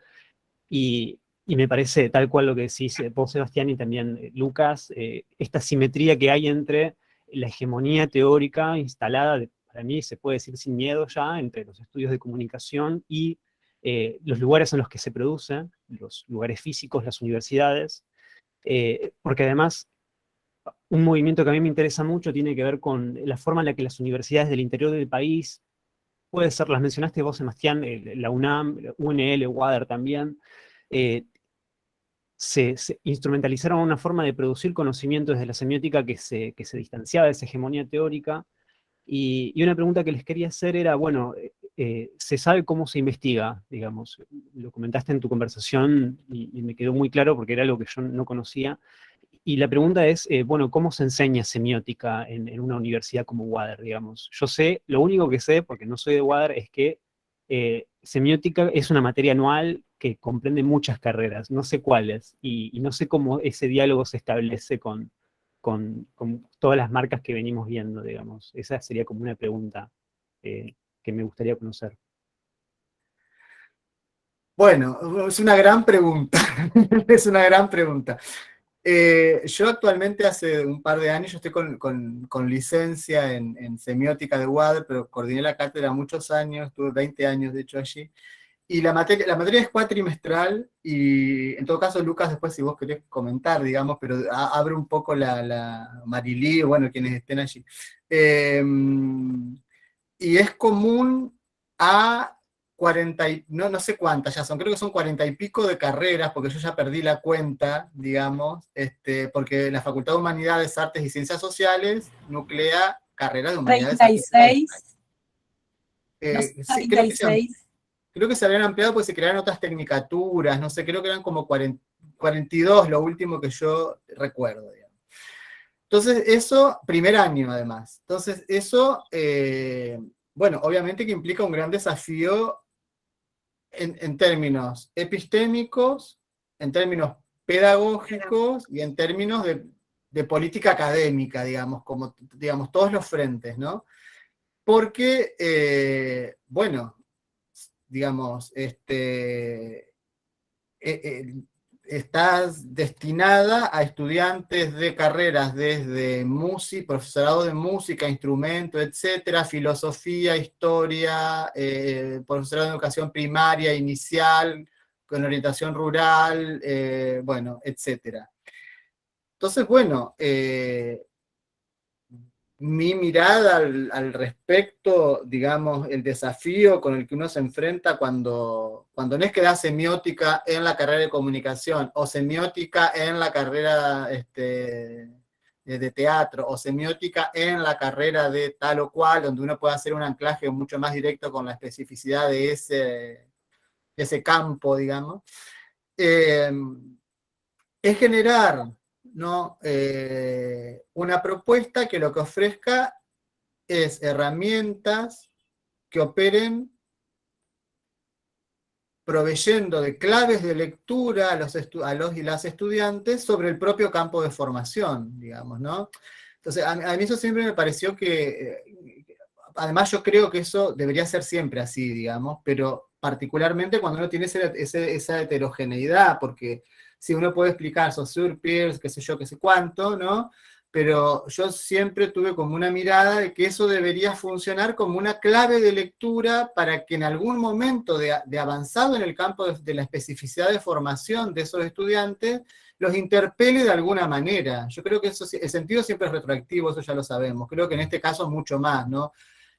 Speaker 4: y me parece tal cual lo que decís vos, Sebastián, y también Lucas, esta simetría que hay entre la hegemonía teórica instalada, para mí se puede decir sin miedo ya, entre los estudios de comunicación y los lugares en los que se produce, los lugares físicos, las universidades, porque además un movimiento que a mí me interesa mucho tiene que ver con la forma en la que las universidades del interior del país, puede ser, las mencionaste vos, Sebastián, la UNAM, UNL, WADER también, eh, se instrumentalizaron una forma de producir conocimiento desde la semiótica que se distanciaba de esa hegemonía teórica. Y una pregunta que les quería hacer era, bueno, ¿se sabe cómo se investiga? Digamos, lo comentaste en tu conversación y me quedó muy claro porque era algo que yo no conocía. Y la pregunta es, bueno, ¿cómo se enseña semiótica en una universidad como WADER, digamos? Yo sé, lo único que sé, porque no soy de WADER, es que semiótica es una materia anual que comprende muchas carreras, no sé cuáles, y no sé cómo ese diálogo se establece con todas las marcas que venimos viendo, digamos. Esa sería como una pregunta que me gustaría conocer.
Speaker 3: Bueno, es una gran pregunta, es una gran pregunta. Yo actualmente hace un par de años, yo estoy con licencia en semiótica de WADER, pero coordiné la cátedra muchos años, tuve 20 años de hecho allí, y la materia es cuatrimestral, y en todo caso, Lucas, después si vos querés comentar, digamos, pero abre un poco la Marilí, bueno, quienes estén allí. Y es común a 40, no sé cuántas ya son, creo que son 40 y pico de carreras, porque yo ya perdí la cuenta, digamos, porque la Facultad de Humanidades, Artes y Ciencias Sociales nuclea carreras de Humanidades, Artes y Ciencias.
Speaker 5: 36, no,
Speaker 3: Sí,
Speaker 5: 36.
Speaker 3: creo que se habían ampliado porque se crearon otras tecnicaturas, no sé, creo que eran como 42 lo último que yo recuerdo, digamos. Entonces, eso, primer año además. Entonces, eso, bueno, obviamente que implica un gran desafío en términos epistémicos, en términos pedagógicos y en términos de política académica, digamos, como digamos, todos los frentes, ¿no? Porque, bueno, digamos, está destinada a estudiantes de carreras desde profesorado de música, instrumento, etcétera, filosofía, historia, profesorado de educación primaria, inicial, con orientación rural, bueno, etcétera. Entonces, bueno, mi mirada al respecto, digamos, el desafío con el que uno se enfrenta cuando no es que da semiótica en la carrera de comunicación, o semiótica en la carrera de teatro, o semiótica en la carrera de tal o cual, donde uno puede hacer un anclaje mucho más directo con la especificidad de ese campo, digamos, es generar, ¿no? Una propuesta que lo que ofrezca es herramientas que operen proveyendo de claves de lectura a los y las estudiantes sobre el propio campo de formación, digamos, ¿no? Entonces, a mí eso siempre me pareció que, además yo creo que eso debería ser siempre así, digamos, pero particularmente cuando uno tiene esa heterogeneidad, porque si uno puede explicar Saussure, Peirce, qué sé yo, qué sé cuánto, ¿no? Pero yo siempre tuve como una mirada de que eso debería funcionar como una clave de lectura para que en algún momento de avanzado en el campo de la especificidad de formación de esos estudiantes, los interpele de alguna manera. Yo creo que eso, el sentido siempre es retroactivo, eso ya lo sabemos. Creo que en este caso mucho más, ¿no?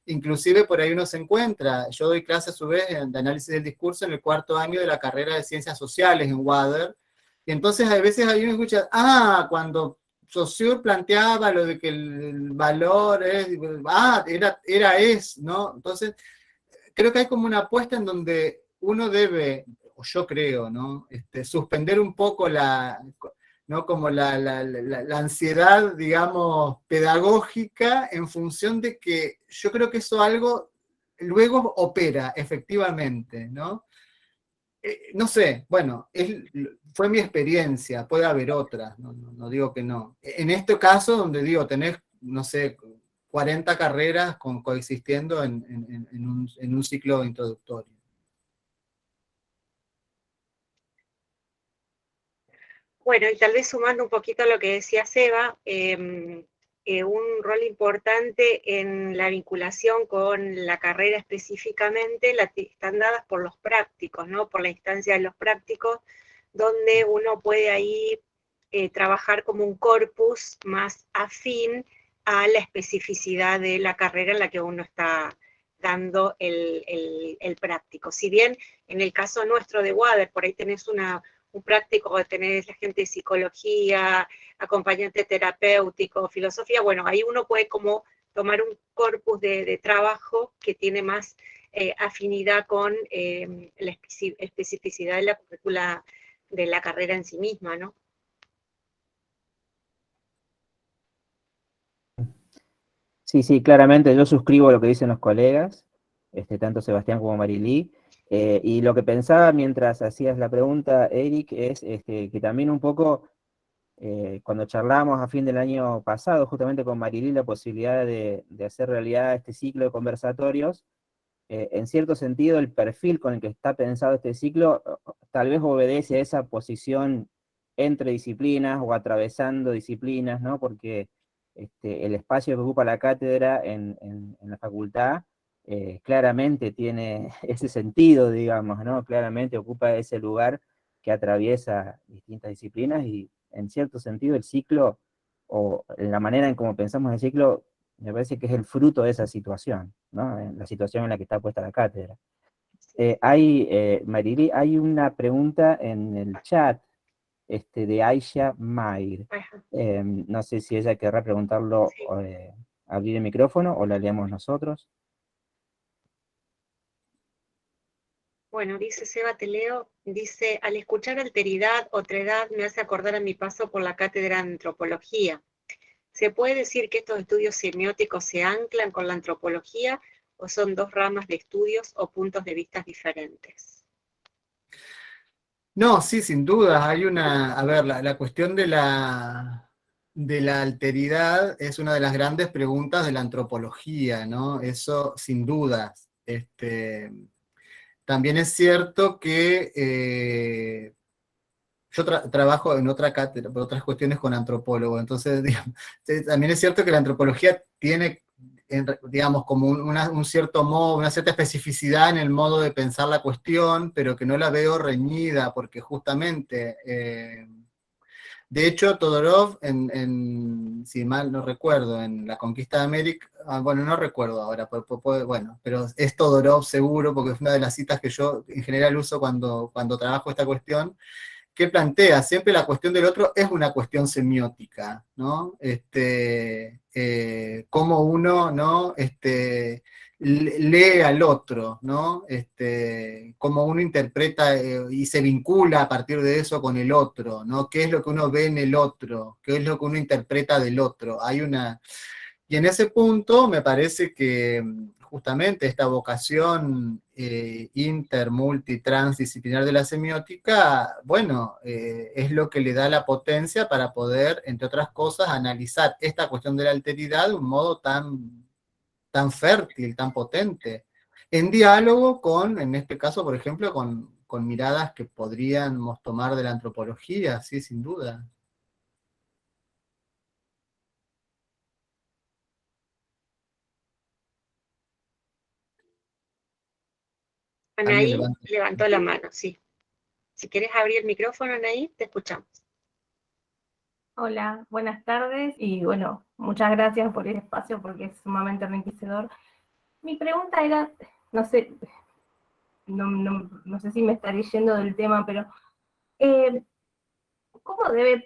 Speaker 3: Inclusive por ahí uno se encuentra, yo doy clase a su vez de análisis del discurso en el 4º año de la carrera de Ciencias Sociales en WADER, y entonces a veces ahí uno escucha, cuando Saussure planteaba lo de que el valor es, ¿no? Entonces, creo que hay como una apuesta en donde uno debe, o yo creo, ¿no? Suspender un poco ¿no? Como la ansiedad, digamos, pedagógica en función de que yo creo que eso algo luego opera efectivamente, ¿no? No sé, bueno, fue mi experiencia, puede haber otras, no digo que no. En este caso, donde digo, tenés, no sé, 40 carreras coexistiendo en un ciclo introductorio.
Speaker 2: Bueno, y tal vez sumando un poquito a lo que decía Seba, un rol importante en la vinculación con la carrera específicamente están dadas por los prácticos, ¿no? Por la instancia de los prácticos, donde uno puede ahí trabajar como un corpus más afín a la especificidad de la carrera en la que uno está dando el práctico. Si bien en el caso nuestro de WADER, por ahí tenés un práctico, tenés la gente de psicología, acompañante terapéutico, filosofía, bueno, ahí uno puede como tomar un corpus de trabajo que tiene más afinidad con la especificidad de la currícula de la carrera en sí misma, ¿no?
Speaker 1: Sí, sí, claramente yo suscribo lo que dicen los colegas, tanto Sebastián como Marilí, y lo que pensaba mientras hacías la pregunta, Eric, es que también un poco, cuando charlábamos a fin del año pasado, justamente con Marilí, la posibilidad de hacer realidad este ciclo de conversatorios, en cierto sentido el perfil con el que está pensado este ciclo tal vez obedece a esa posición entre disciplinas o atravesando disciplinas, ¿no? Porque el espacio que ocupa la cátedra en la facultad claramente tiene ese sentido, digamos, ¿no? Claramente ocupa ese lugar que atraviesa distintas disciplinas y en cierto sentido el ciclo, o la manera en cómo pensamos el ciclo, me parece que es el fruto de esa situación, ¿no? La situación en la que está puesta la cátedra. Marily, hay una pregunta en el chat de Aisha Mair. No sé si ella querrá preguntarlo,
Speaker 2: Sí.
Speaker 1: abrir el micrófono o la leemos nosotros.
Speaker 2: Bueno, dice Seba, te leo, dice, al escuchar alteridad, otredad, me hace acordar a mi paso por la cátedra de antropología. ¿Se puede decir que estos estudios semióticos se anclan con la antropología o son dos ramas de estudios o puntos de vista diferentes?
Speaker 3: No, sí, sin duda. Hay a ver, la cuestión de la alteridad es una de las grandes preguntas de la antropología, ¿no? Eso sin dudas. También es cierto que yo trabajo en otra cátedra, por otras cuestiones con antropólogos, entonces, digamos, también es cierto que la antropología tiene, digamos, como un cierto modo, una cierta especificidad en el modo de pensar la cuestión, pero que no la veo reñida, porque justamente, de hecho, Todorov, si mal no recuerdo, en La Conquista de América, bueno, no recuerdo ahora, bueno, pero es Todorov seguro, porque es una de las citas que yo en general uso cuando trabajo esta cuestión, que plantea siempre la cuestión del otro es una cuestión semiótica, ¿no? Cómo uno, ¿no? Lee al otro, ¿no? Cómo uno interpreta y se vincula a partir de eso con el otro, ¿no? ¿Qué es lo que uno ve en el otro? ¿Qué es lo que uno interpreta del otro? Y en ese punto me parece que justamente esta vocación inter, multi, transdisciplinar de la semiótica, bueno, es lo que le da la potencia para poder, entre otras cosas, analizar esta cuestión de la alteridad de un modo tan fértil, tan potente, en diálogo con, en este caso, por ejemplo, con miradas que podríamos tomar de la antropología, sí, sin duda. Alguien
Speaker 2: Anaí
Speaker 3: levanta.
Speaker 2: levantó la mano, sí. Si quieres abrir el micrófono, Anaí, te escuchamos.
Speaker 5: Hola, buenas tardes y bueno, muchas gracias por el espacio porque es sumamente enriquecedor. Mi pregunta era, no sé, no sé si me estaré yendo del tema, pero ¿cómo debe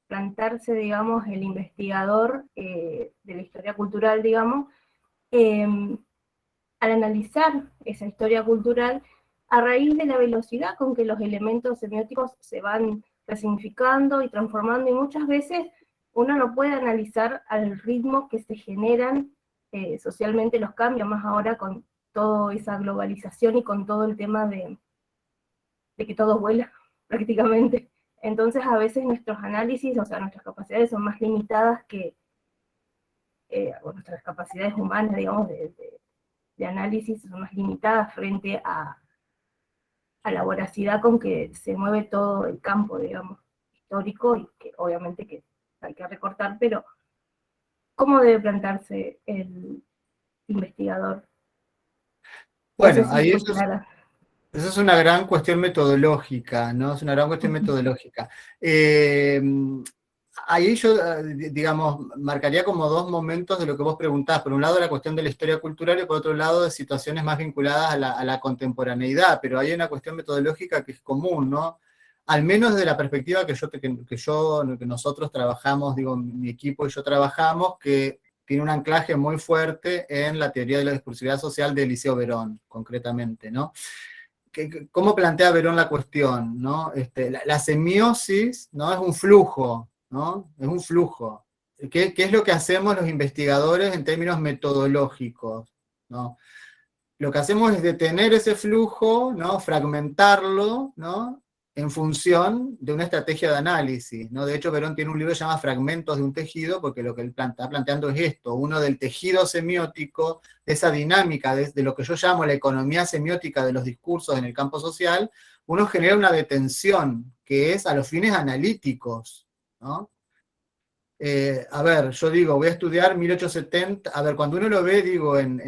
Speaker 5: plantarse, digamos, el investigador de la historia cultural, digamos, eh, al analizar esa historia cultural a raíz de la velocidad con que los elementos semióticos se van resignificando y transformando, y muchas veces uno no puede analizar al ritmo que se generan socialmente los cambios, más ahora con toda esa globalización y con todo el tema de que todo vuela prácticamente. Entonces a veces nuestros análisis, o sea, nuestras capacidades son más limitadas que nuestras capacidades humanas, digamos, de análisis son más limitadas frente a la voracidad con que se mueve todo el campo, digamos, histórico, y que obviamente que hay que recortar, pero ¿cómo debe plantarse el investigador? No sé
Speaker 3: Bueno,
Speaker 5: si
Speaker 3: ahí
Speaker 5: fue clara.
Speaker 3: eso es una gran cuestión metodológica, ¿no? Es una gran cuestión metodológica. Ahí yo, digamos, marcaría como dos momentos de lo que vos preguntás. Por un lado, la cuestión de la historia cultural y por otro lado, de situaciones más vinculadas a la contemporaneidad. Pero hay una cuestión metodológica que es común, ¿no? Al menos de la perspectiva que nosotros trabajamos, digo, mi equipo y yo trabajamos, que tiene un anclaje muy fuerte en la teoría de la discursividad social de Eliseo Verón, concretamente, ¿no? ¿Cómo plantea Verón la cuestión? ¿No? La semiosis, ¿no? Es un flujo, ¿no? Es un flujo. ¿Qué es lo que hacemos los investigadores en términos metodológicos? ¿No? Lo que hacemos es detener ese flujo, ¿no? Fragmentarlo, ¿no? En función de una estrategia de análisis, ¿no? De hecho, Verón tiene un libro que se llama Fragmentos de un tejido, porque lo que él está planteando es esto, uno del tejido semiótico, de esa dinámica, de lo que yo llamo la economía semiótica de los discursos en el campo social, uno genera una detención, que es a los fines analíticos, ¿no? A ver, yo digo, voy a estudiar 1870, a ver, cuando uno lo ve, digo, en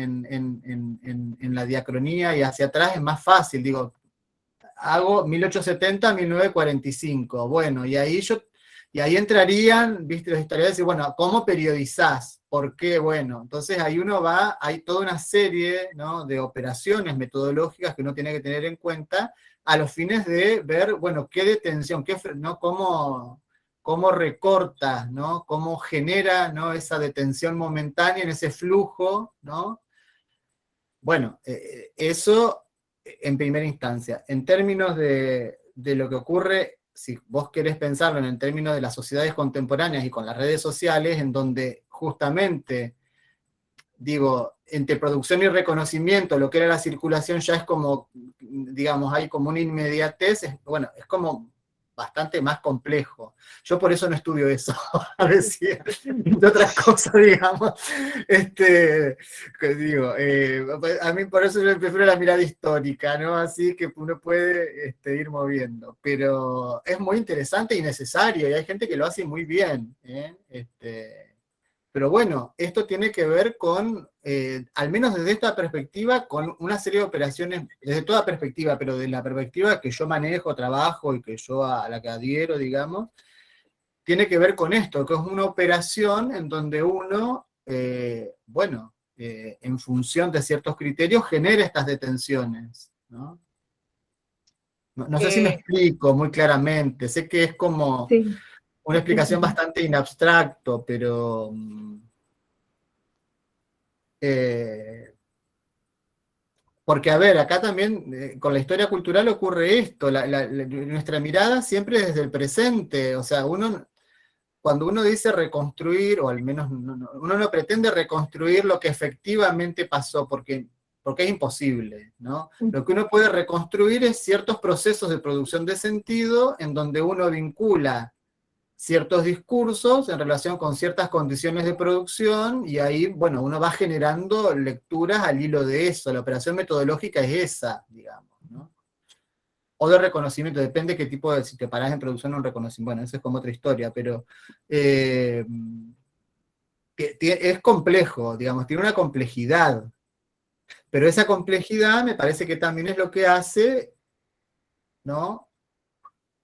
Speaker 3: la diacronía y hacia atrás es más fácil, digo, hago 1870, 1945, bueno, y ahí entrarían, viste, los historiadores, y bueno, ¿cómo periodizás? ¿Por qué? Bueno, entonces ahí uno va, hay toda una serie, ¿no? De operaciones metodológicas que uno tiene que tener en cuenta a los fines de ver, bueno, qué detención, ¿no? Cómo recorta, ¿no? Cómo genera, ¿no? Esa detención momentánea en ese flujo, ¿no? Bueno, eso en primera instancia. En términos de lo que ocurre, si vos querés pensarlo en términos de las sociedades contemporáneas y con las redes sociales, en donde justamente, digo, entre producción y reconocimiento, lo que era la circulación ya es como, digamos, hay como una inmediatez, bueno, es como bastante más complejo. Yo por eso no estudio eso, a veces, de otras cosas, digamos. Que digo, a mí por eso yo prefiero la mirada histórica, ¿no? Así que uno puede ir moviendo. Pero es muy interesante y necesario, y hay gente que lo hace muy bien, ¿eh? Pero bueno, esto tiene que ver con, al menos desde esta perspectiva, con una serie de operaciones, desde toda perspectiva, pero de la perspectiva que yo manejo, trabajo y que yo a la que adhiero, digamos, tiene que ver con esto, que es una operación en donde uno, bueno, en función de ciertos criterios, genera estas detenciones, ¿no? No sé si me explico muy claramente, sé que es como
Speaker 5: Sí,
Speaker 3: una explicación bastante in abstracto, pero... porque, a ver, acá también con la historia cultural ocurre esto, nuestra mirada siempre desde el presente, o sea, cuando uno dice reconstruir, o al menos uno no pretende reconstruir lo que efectivamente pasó, porque es imposible, ¿no? Lo que uno puede reconstruir es ciertos procesos de producción de sentido en donde uno vincula ciertos discursos en relación con ciertas condiciones de producción, y ahí, bueno, uno va generando lecturas al hilo de eso. La operación metodológica es esa, digamos, ¿no? O de reconocimiento, depende qué tipo de, si te parás en producción o en reconocimiento, bueno, eso es como otra historia, pero es complejo, digamos, tiene una complejidad, pero esa complejidad me parece que también es lo que hace, ¿no?,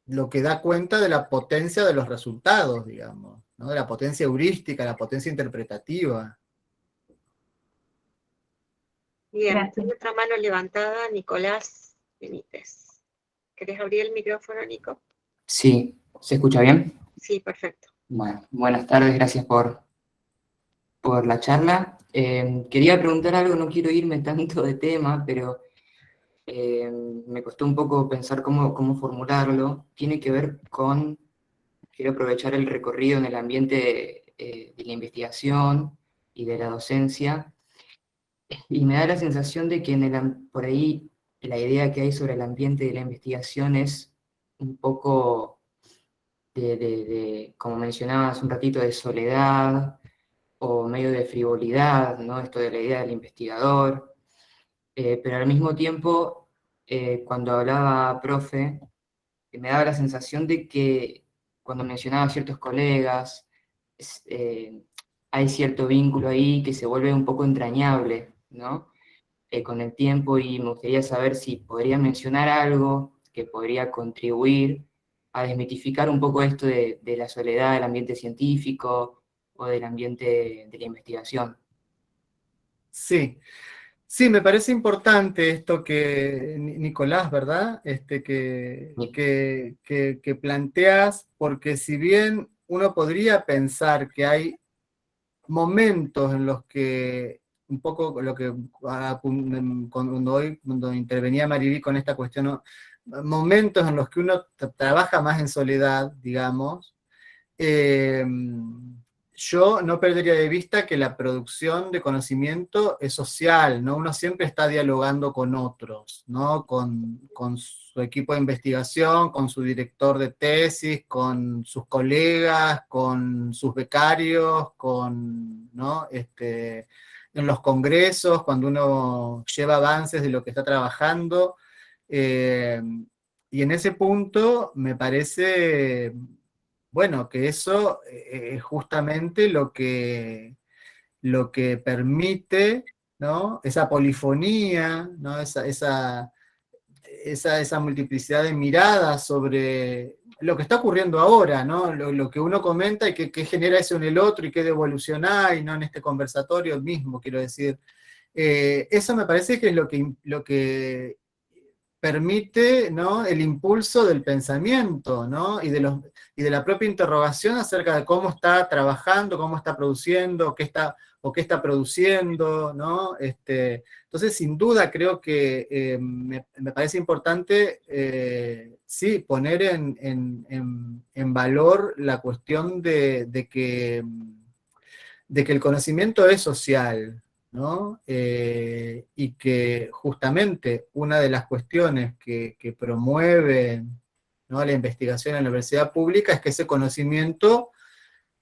Speaker 3: lo que da cuenta de la potencia de los resultados, digamos, ¿no? De la potencia heurística, la potencia interpretativa.
Speaker 2: Bien,
Speaker 5: gracias.
Speaker 2: tiene otra mano levantada, Nicolás Benítez. ¿Querés abrir el micrófono, Nico?
Speaker 6: Sí, ¿se escucha bien?
Speaker 2: Sí, perfecto.
Speaker 6: Bueno, buenas tardes, gracias por la charla. Quería preguntar algo, no quiero irme tanto de tema, pero me costó un poco pensar cómo formularlo. Tiene que ver con, quiero aprovechar el recorrido en el ambiente de la investigación y de la docencia, y me da la sensación de que por ahí la idea que hay sobre el ambiente de la investigación es un poco como mencionabas un ratito, de soledad o medio de frivolidad, ¿no? Esto de la idea del investigador, pero al mismo tiempo, cuando hablaba profe, me daba la sensación de que cuando mencionaba a ciertos colegas, hay cierto vínculo ahí que se vuelve un poco entrañable, ¿no? Con el tiempo, y me gustaría saber si podría mencionar algo que podría contribuir a desmitificar un poco esto de la soledad del ambiente científico o del ambiente de la investigación.
Speaker 3: Sí, sí, me parece importante esto que, Nicolás, ¿verdad? Que planteas, porque si bien uno podría pensar que hay momentos en los que, un poco lo que cuando intervenía Mariví con esta cuestión, ¿no?, momentos en los que uno trabaja más en soledad, digamos, yo no perdería de vista que la producción de conocimiento es social, ¿no? Uno siempre está dialogando con otros, ¿no? Con su equipo de investigación, con su director de tesis, con sus colegas, con sus becarios, ¿no? En los congresos, cuando uno lleva avances de lo que está trabajando. Y en ese punto me parece, bueno, que eso es justamente lo que permite, ¿no?, esa polifonía, ¿no?, esa multiplicidad de miradas sobre lo que está ocurriendo ahora, ¿no?, lo que uno comenta y qué genera eso en el otro y qué devolución hay, ¿no?, en este conversatorio mismo, quiero decir. Eso me parece que es lo que permite, ¿no?, el impulso del pensamiento, ¿no?, y de la propia interrogación acerca de cómo está trabajando, cómo está produciendo, qué está produciendo, ¿no? Entonces, sin duda, creo que me parece importante, sí, poner en valor la cuestión de que el conocimiento es social, ¿no? Y que justamente una de las cuestiones que promueve, ¿no? La investigación en la universidad pública es que ese conocimiento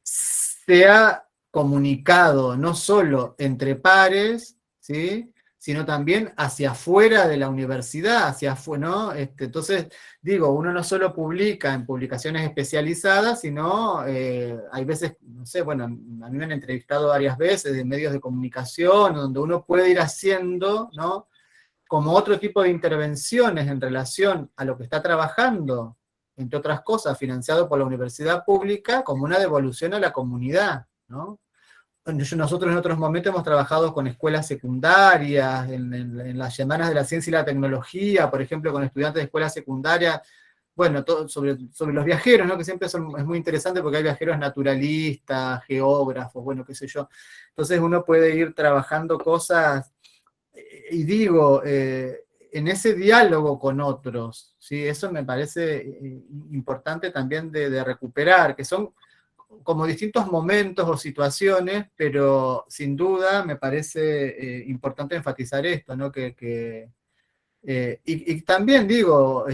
Speaker 3: sea comunicado no solo entre pares, ¿sí?, sino también hacia afuera de la universidad, hacia afuera, ¿no? Entonces, digo, uno no solo publica en publicaciones especializadas, sino hay veces, no sé, bueno, a mí me han entrevistado varias veces de medios de comunicación, donde uno puede ir haciendo, ¿no?, como otro tipo de intervenciones en relación a lo que está trabajando, entre otras cosas, financiado por la universidad pública, como una devolución a la comunidad, ¿no? Nosotros en otros momentos hemos trabajado con escuelas secundarias, en las semanas de la ciencia y la tecnología, por ejemplo, con estudiantes de escuelas secundarias, bueno, todo sobre los viajeros, ¿no?, que siempre es muy interesante porque hay viajeros naturalistas, geógrafos, bueno, qué sé yo. Entonces uno puede ir trabajando cosas, y digo, en ese diálogo con otros, ¿sí? Eso me parece importante también de recuperar, que son como distintos momentos o situaciones, pero sin duda me parece importante enfatizar esto, ¿no? Y también digo,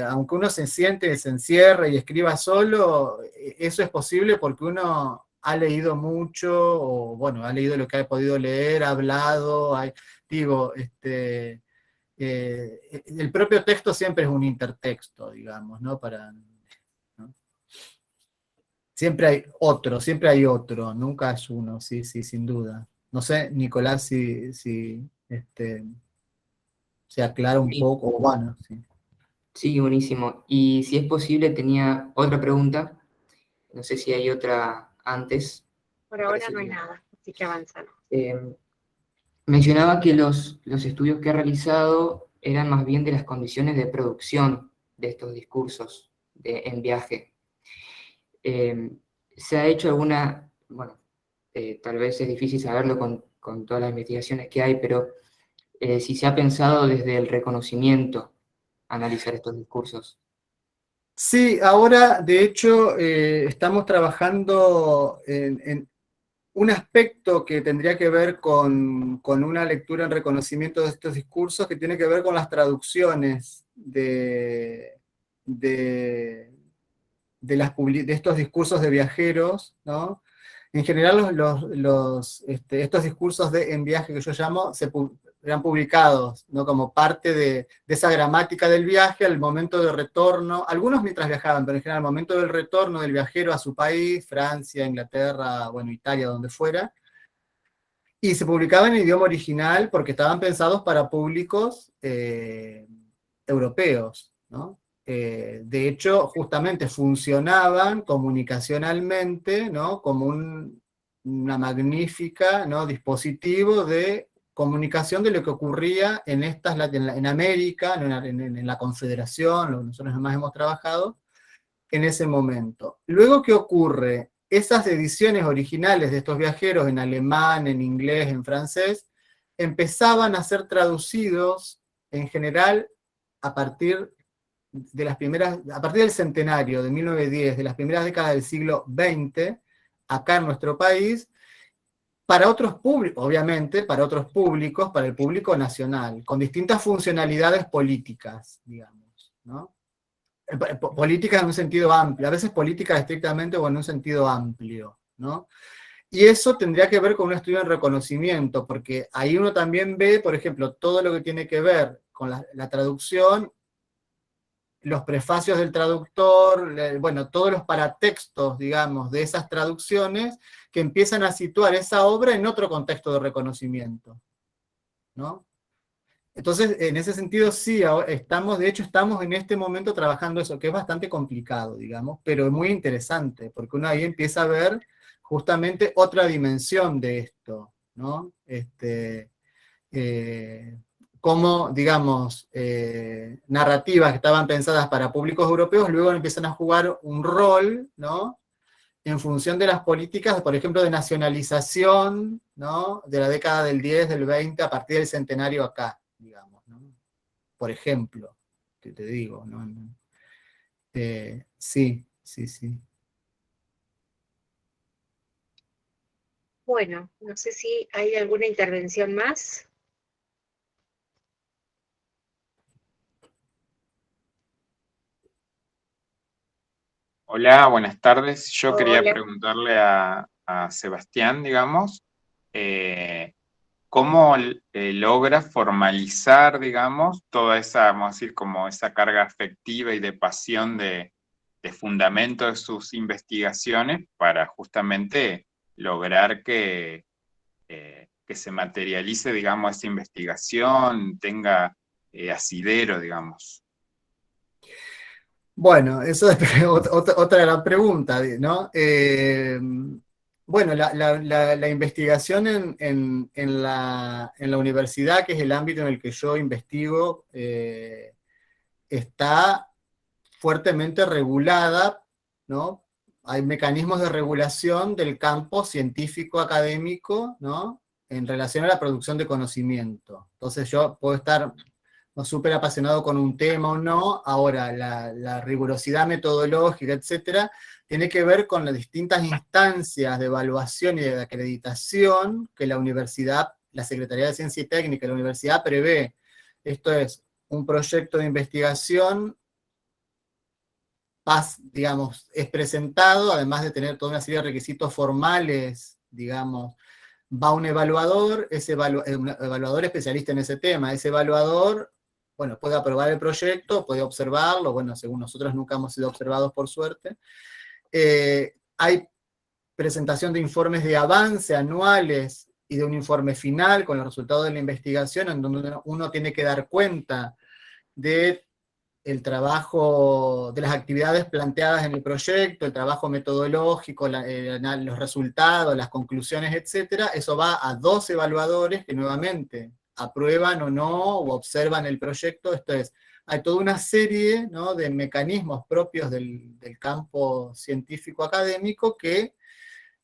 Speaker 3: aunque uno se siente, se encierre y escriba solo, eso es posible porque uno ha leído mucho, o bueno, ha leído lo que ha podido leer, ha hablado, digo, el propio texto siempre es un intertexto, digamos, ¿no? ¿no? Siempre hay otro, nunca es uno, sí, sí, sin duda. No sé, Nicolás, si se aclara un
Speaker 6: Sí,
Speaker 3: poco, o bueno, sí.
Speaker 6: sí, buenísimo. Y si es posible, tenía otra pregunta. No sé si hay otra antes.
Speaker 2: Por
Speaker 6: Me
Speaker 2: ahora
Speaker 6: parece
Speaker 2: no hay
Speaker 6: que no.
Speaker 2: nada, así que avanzamos.
Speaker 6: Mencionaba que los estudios que ha realizado eran más bien de las condiciones de producción de estos discursos en viaje. ¿Se ha hecho alguna, bueno, tal vez es difícil saberlo con todas las investigaciones que hay, pero si se ha pensado desde el reconocimiento analizar estos discursos?
Speaker 3: Sí, ahora de hecho estamos trabajando en un aspecto que tendría que ver con una lectura en reconocimiento de estos discursos, que tiene que ver con las traducciones de estos discursos de viajeros, ¿no? En general, estos discursos en viaje que yo llamo, eran publicados, ¿no?, como parte de esa gramática del viaje al momento de retorno, algunos mientras viajaban, pero en general al momento del retorno del viajero a su país, Francia, Inglaterra, bueno, Italia, donde fuera, y se publicaban en idioma original porque estaban pensados para públicos europeos, ¿no? De hecho, justamente funcionaban comunicacionalmente, ¿no?, como una magnífica, ¿no?, dispositivo de comunicación de lo que ocurría en América, ¿no?, en la Confederación, lo que nosotros más hemos trabajado, en ese momento. Luego, ¿qué ocurre? Esas ediciones originales de estos viajeros en alemán, en inglés, en francés, empezaban a ser traducidos en general a partir a partir del centenario de 1910, de las primeras décadas del siglo XX, acá en nuestro país, para otros públicos, obviamente, para otros públicos, para el público nacional, con distintas funcionalidades políticas, digamos, ¿no? Políticas en un sentido amplio, a veces políticas estrictamente o en un sentido amplio, ¿no? Y eso tendría que ver con un estudio en reconocimiento, porque ahí uno también ve, por ejemplo, todo lo que tiene que ver con la traducción, los prefacios del traductor, bueno, todos los paratextos, digamos, de esas traducciones que empiezan a situar esa obra en otro contexto de reconocimiento, ¿no? Entonces, en ese sentido, sí, de hecho estamos en este momento trabajando eso, que es bastante complicado, digamos, pero es muy interesante, porque uno ahí empieza a ver justamente otra dimensión de esto, ¿no? Cómo, digamos, narrativas que estaban pensadas para públicos europeos, luego empiezan a jugar un rol, ¿no?, en función de las políticas, por ejemplo, de nacionalización, ¿no?, de la década del 10, del 20, a partir del centenario acá, digamos, ¿no? Por ejemplo, te digo, ¿no? Sí, sí, sí.
Speaker 2: Bueno, no sé si hay alguna intervención más.
Speaker 7: Hola, buenas tardes. Yo quería
Speaker 2: Hola.
Speaker 7: preguntarle a Sebastián, digamos, ¿cómo logra formalizar, digamos, toda esa, vamos a decir, como esa carga afectiva y de pasión de fundamento de sus investigaciones para justamente lograr que se materialice, digamos, esa investigación, tenga asidero, digamos?
Speaker 3: Bueno, eso es otra gran pregunta, ¿no? Bueno, la investigación en la universidad, que es el ámbito en el que yo investigo, está fuertemente regulada, ¿no? Hay mecanismos de regulación del campo científico académico, ¿no? En relación a la producción de conocimiento. Entonces yo puedo estar no súper apasionado con un tema o no, ahora la rigurosidad metodológica, etcétera, tiene que ver con las distintas instancias de evaluación y de acreditación que la universidad, la Secretaría de Ciencia y Técnica de la universidad prevé. Esto es un proyecto de investigación, digamos, es presentado, además de tener toda una serie de requisitos formales, digamos, va un evaluador, un evaluador especialista en ese tema, ese evaluador, bueno, puede aprobar el proyecto, puede observarlo, bueno, según nosotros nunca hemos sido observados por suerte. Hay presentación de informes de avance anuales y de un informe final con los resultados de la investigación, en donde uno tiene que dar cuenta de el trabajo, de las actividades planteadas en el proyecto, el trabajo metodológico, los resultados, las conclusiones, etcétera. Eso va a 2 evaluadores que nuevamente aprueban o no, o observan el proyecto. Esto es, hay toda una serie, ¿no?, de mecanismos propios del campo científico académico que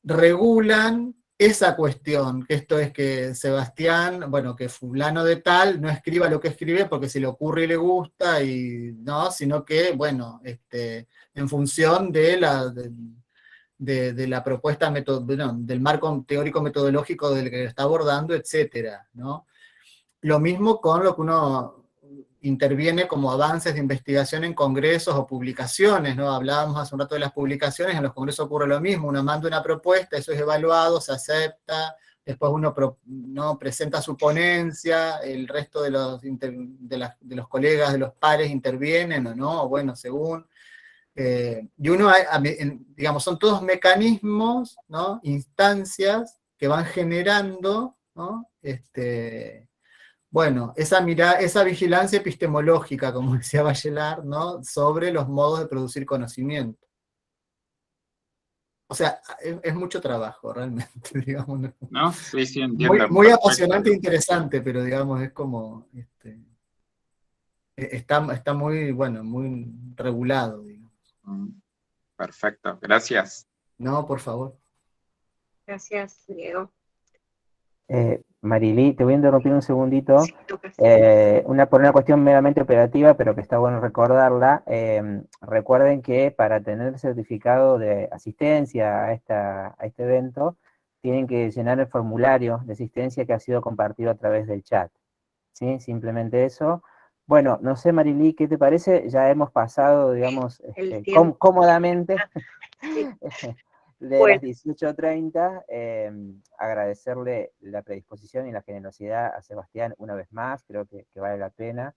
Speaker 3: regulan esa cuestión, que esto es que Sebastián, bueno, que fulano de tal no escriba lo que escribe porque se le ocurre y le gusta, y no, sino que, bueno, en función de la propuesta, del marco teórico metodológico del que está abordando, etcétera, ¿no? Lo mismo con lo que uno interviene como avances de investigación en congresos o publicaciones, ¿no? Hablábamos hace un rato de las publicaciones, en los congresos ocurre lo mismo, uno manda una propuesta, eso es evaluado, se acepta, después uno ¿no?, presenta su ponencia, el resto de los colegas, de los pares intervienen o no, bueno, según. Y uno, digamos, son todos mecanismos, ¿no?, instancias que van generando, ¿no?, bueno, esa vigilancia epistemológica, como decía Bachelard, ¿no?, sobre los modos de producir conocimiento. O sea, es mucho trabajo, realmente, digamos.
Speaker 7: ¿No? Sí, sí,
Speaker 3: Muy,
Speaker 7: entiendo.
Speaker 3: muy
Speaker 7: Perfecto.
Speaker 3: apasionante e interesante, pero digamos, es como, está muy, bueno, muy regulado, digamos.
Speaker 7: Perfecto, gracias.
Speaker 3: No, por favor.
Speaker 2: Gracias, Diego.
Speaker 1: Marilí, te voy a interrumpir un segundito,
Speaker 2: Sí, Lucas.
Speaker 1: por una cuestión meramente operativa, pero que está bueno recordarla. Recuerden que para tener certificado de asistencia a este evento, tienen que llenar el formulario de asistencia que ha sido compartido a través del chat. ¿Sí? Simplemente eso. Bueno, no sé, Marilí, ¿qué te parece? Ya hemos pasado, digamos,
Speaker 2: El tiempo.
Speaker 1: cómodamente
Speaker 2: Sí.
Speaker 1: de
Speaker 2: Bueno.
Speaker 1: las 18:30, agradecerle la predisposición y la generosidad a Sebastián una vez más, creo que vale la pena.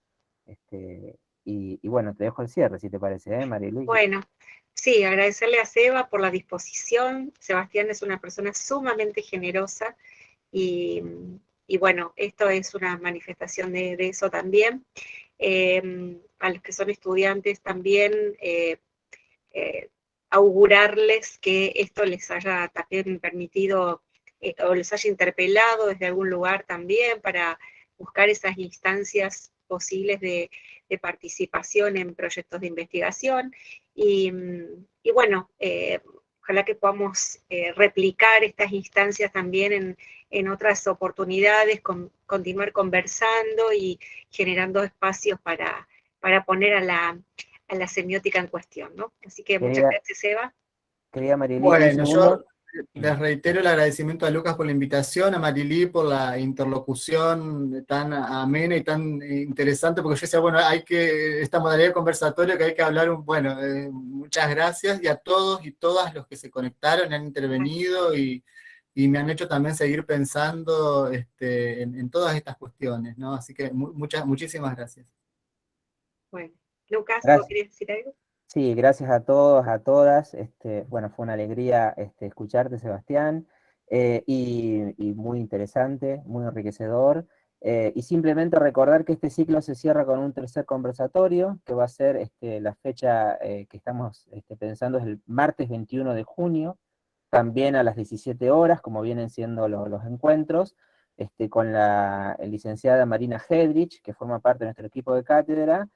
Speaker 1: Y bueno, te dejo el cierre, si te parece, Marilí.
Speaker 2: Bueno, sí, agradecerle a Seba por la disposición. Sebastián es una persona sumamente generosa y bueno, esto es una manifestación de eso también. A los que son estudiantes también, augurarles que esto les haya también permitido o les haya interpelado desde algún lugar también para buscar esas instancias posibles de participación en proyectos de investigación y bueno, ojalá que podamos replicar estas instancias también en otras oportunidades, continuar conversando y generando espacios para poner a la semiótica en cuestión, ¿no? Así que muchas gracias, Eva.
Speaker 1: Querida Marilí, un
Speaker 3: Bueno,
Speaker 1: segundo.
Speaker 3: Les reitero el agradecimiento a Lucas por la invitación, a Marilí por la interlocución tan amena y tan interesante, porque yo decía, bueno, esta modalidad de conversatorio que hay que hablar, muchas gracias, y a todos y todas los que se conectaron, han intervenido y me han hecho también seguir pensando en todas estas cuestiones, ¿no? Así que muchísimas gracias.
Speaker 2: Bueno, Lucas, ¿vos
Speaker 1: Gracias.
Speaker 2: querías decir algo?
Speaker 1: Sí, gracias a todos, a todas. Bueno, fue una alegría escucharte, Sebastián, y muy interesante, muy enriquecedor. Y simplemente recordar que este ciclo se cierra con un tercer conversatorio, que va a ser la fecha que estamos pensando, es el martes 21 de junio, también a las 17 horas, como vienen siendo los encuentros, con la licenciada Marina Hedrich, que forma parte de nuestro equipo de cátedra,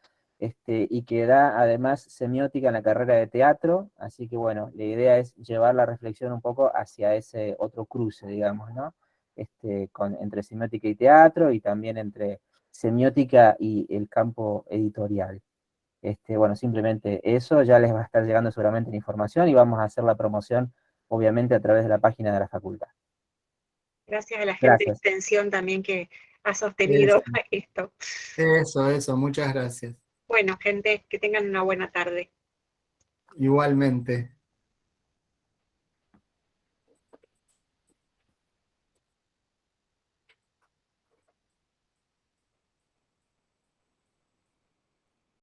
Speaker 1: y que da además semiótica en la carrera de teatro, así que bueno, la idea es llevar la reflexión un poco hacia ese otro cruce, digamos, ¿no? Entre semiótica y teatro, y también entre semiótica y el campo editorial. Bueno, simplemente eso, ya les va a estar llegando seguramente la información, y vamos a hacer la promoción, obviamente, a través de la página de la facultad.
Speaker 2: Gracias a la gente de
Speaker 1: Gracias.
Speaker 2: extensión también que ha sostenido esto.
Speaker 3: Eso, muchas gracias.
Speaker 2: Bueno, gente, que tengan una buena tarde.
Speaker 3: Igualmente.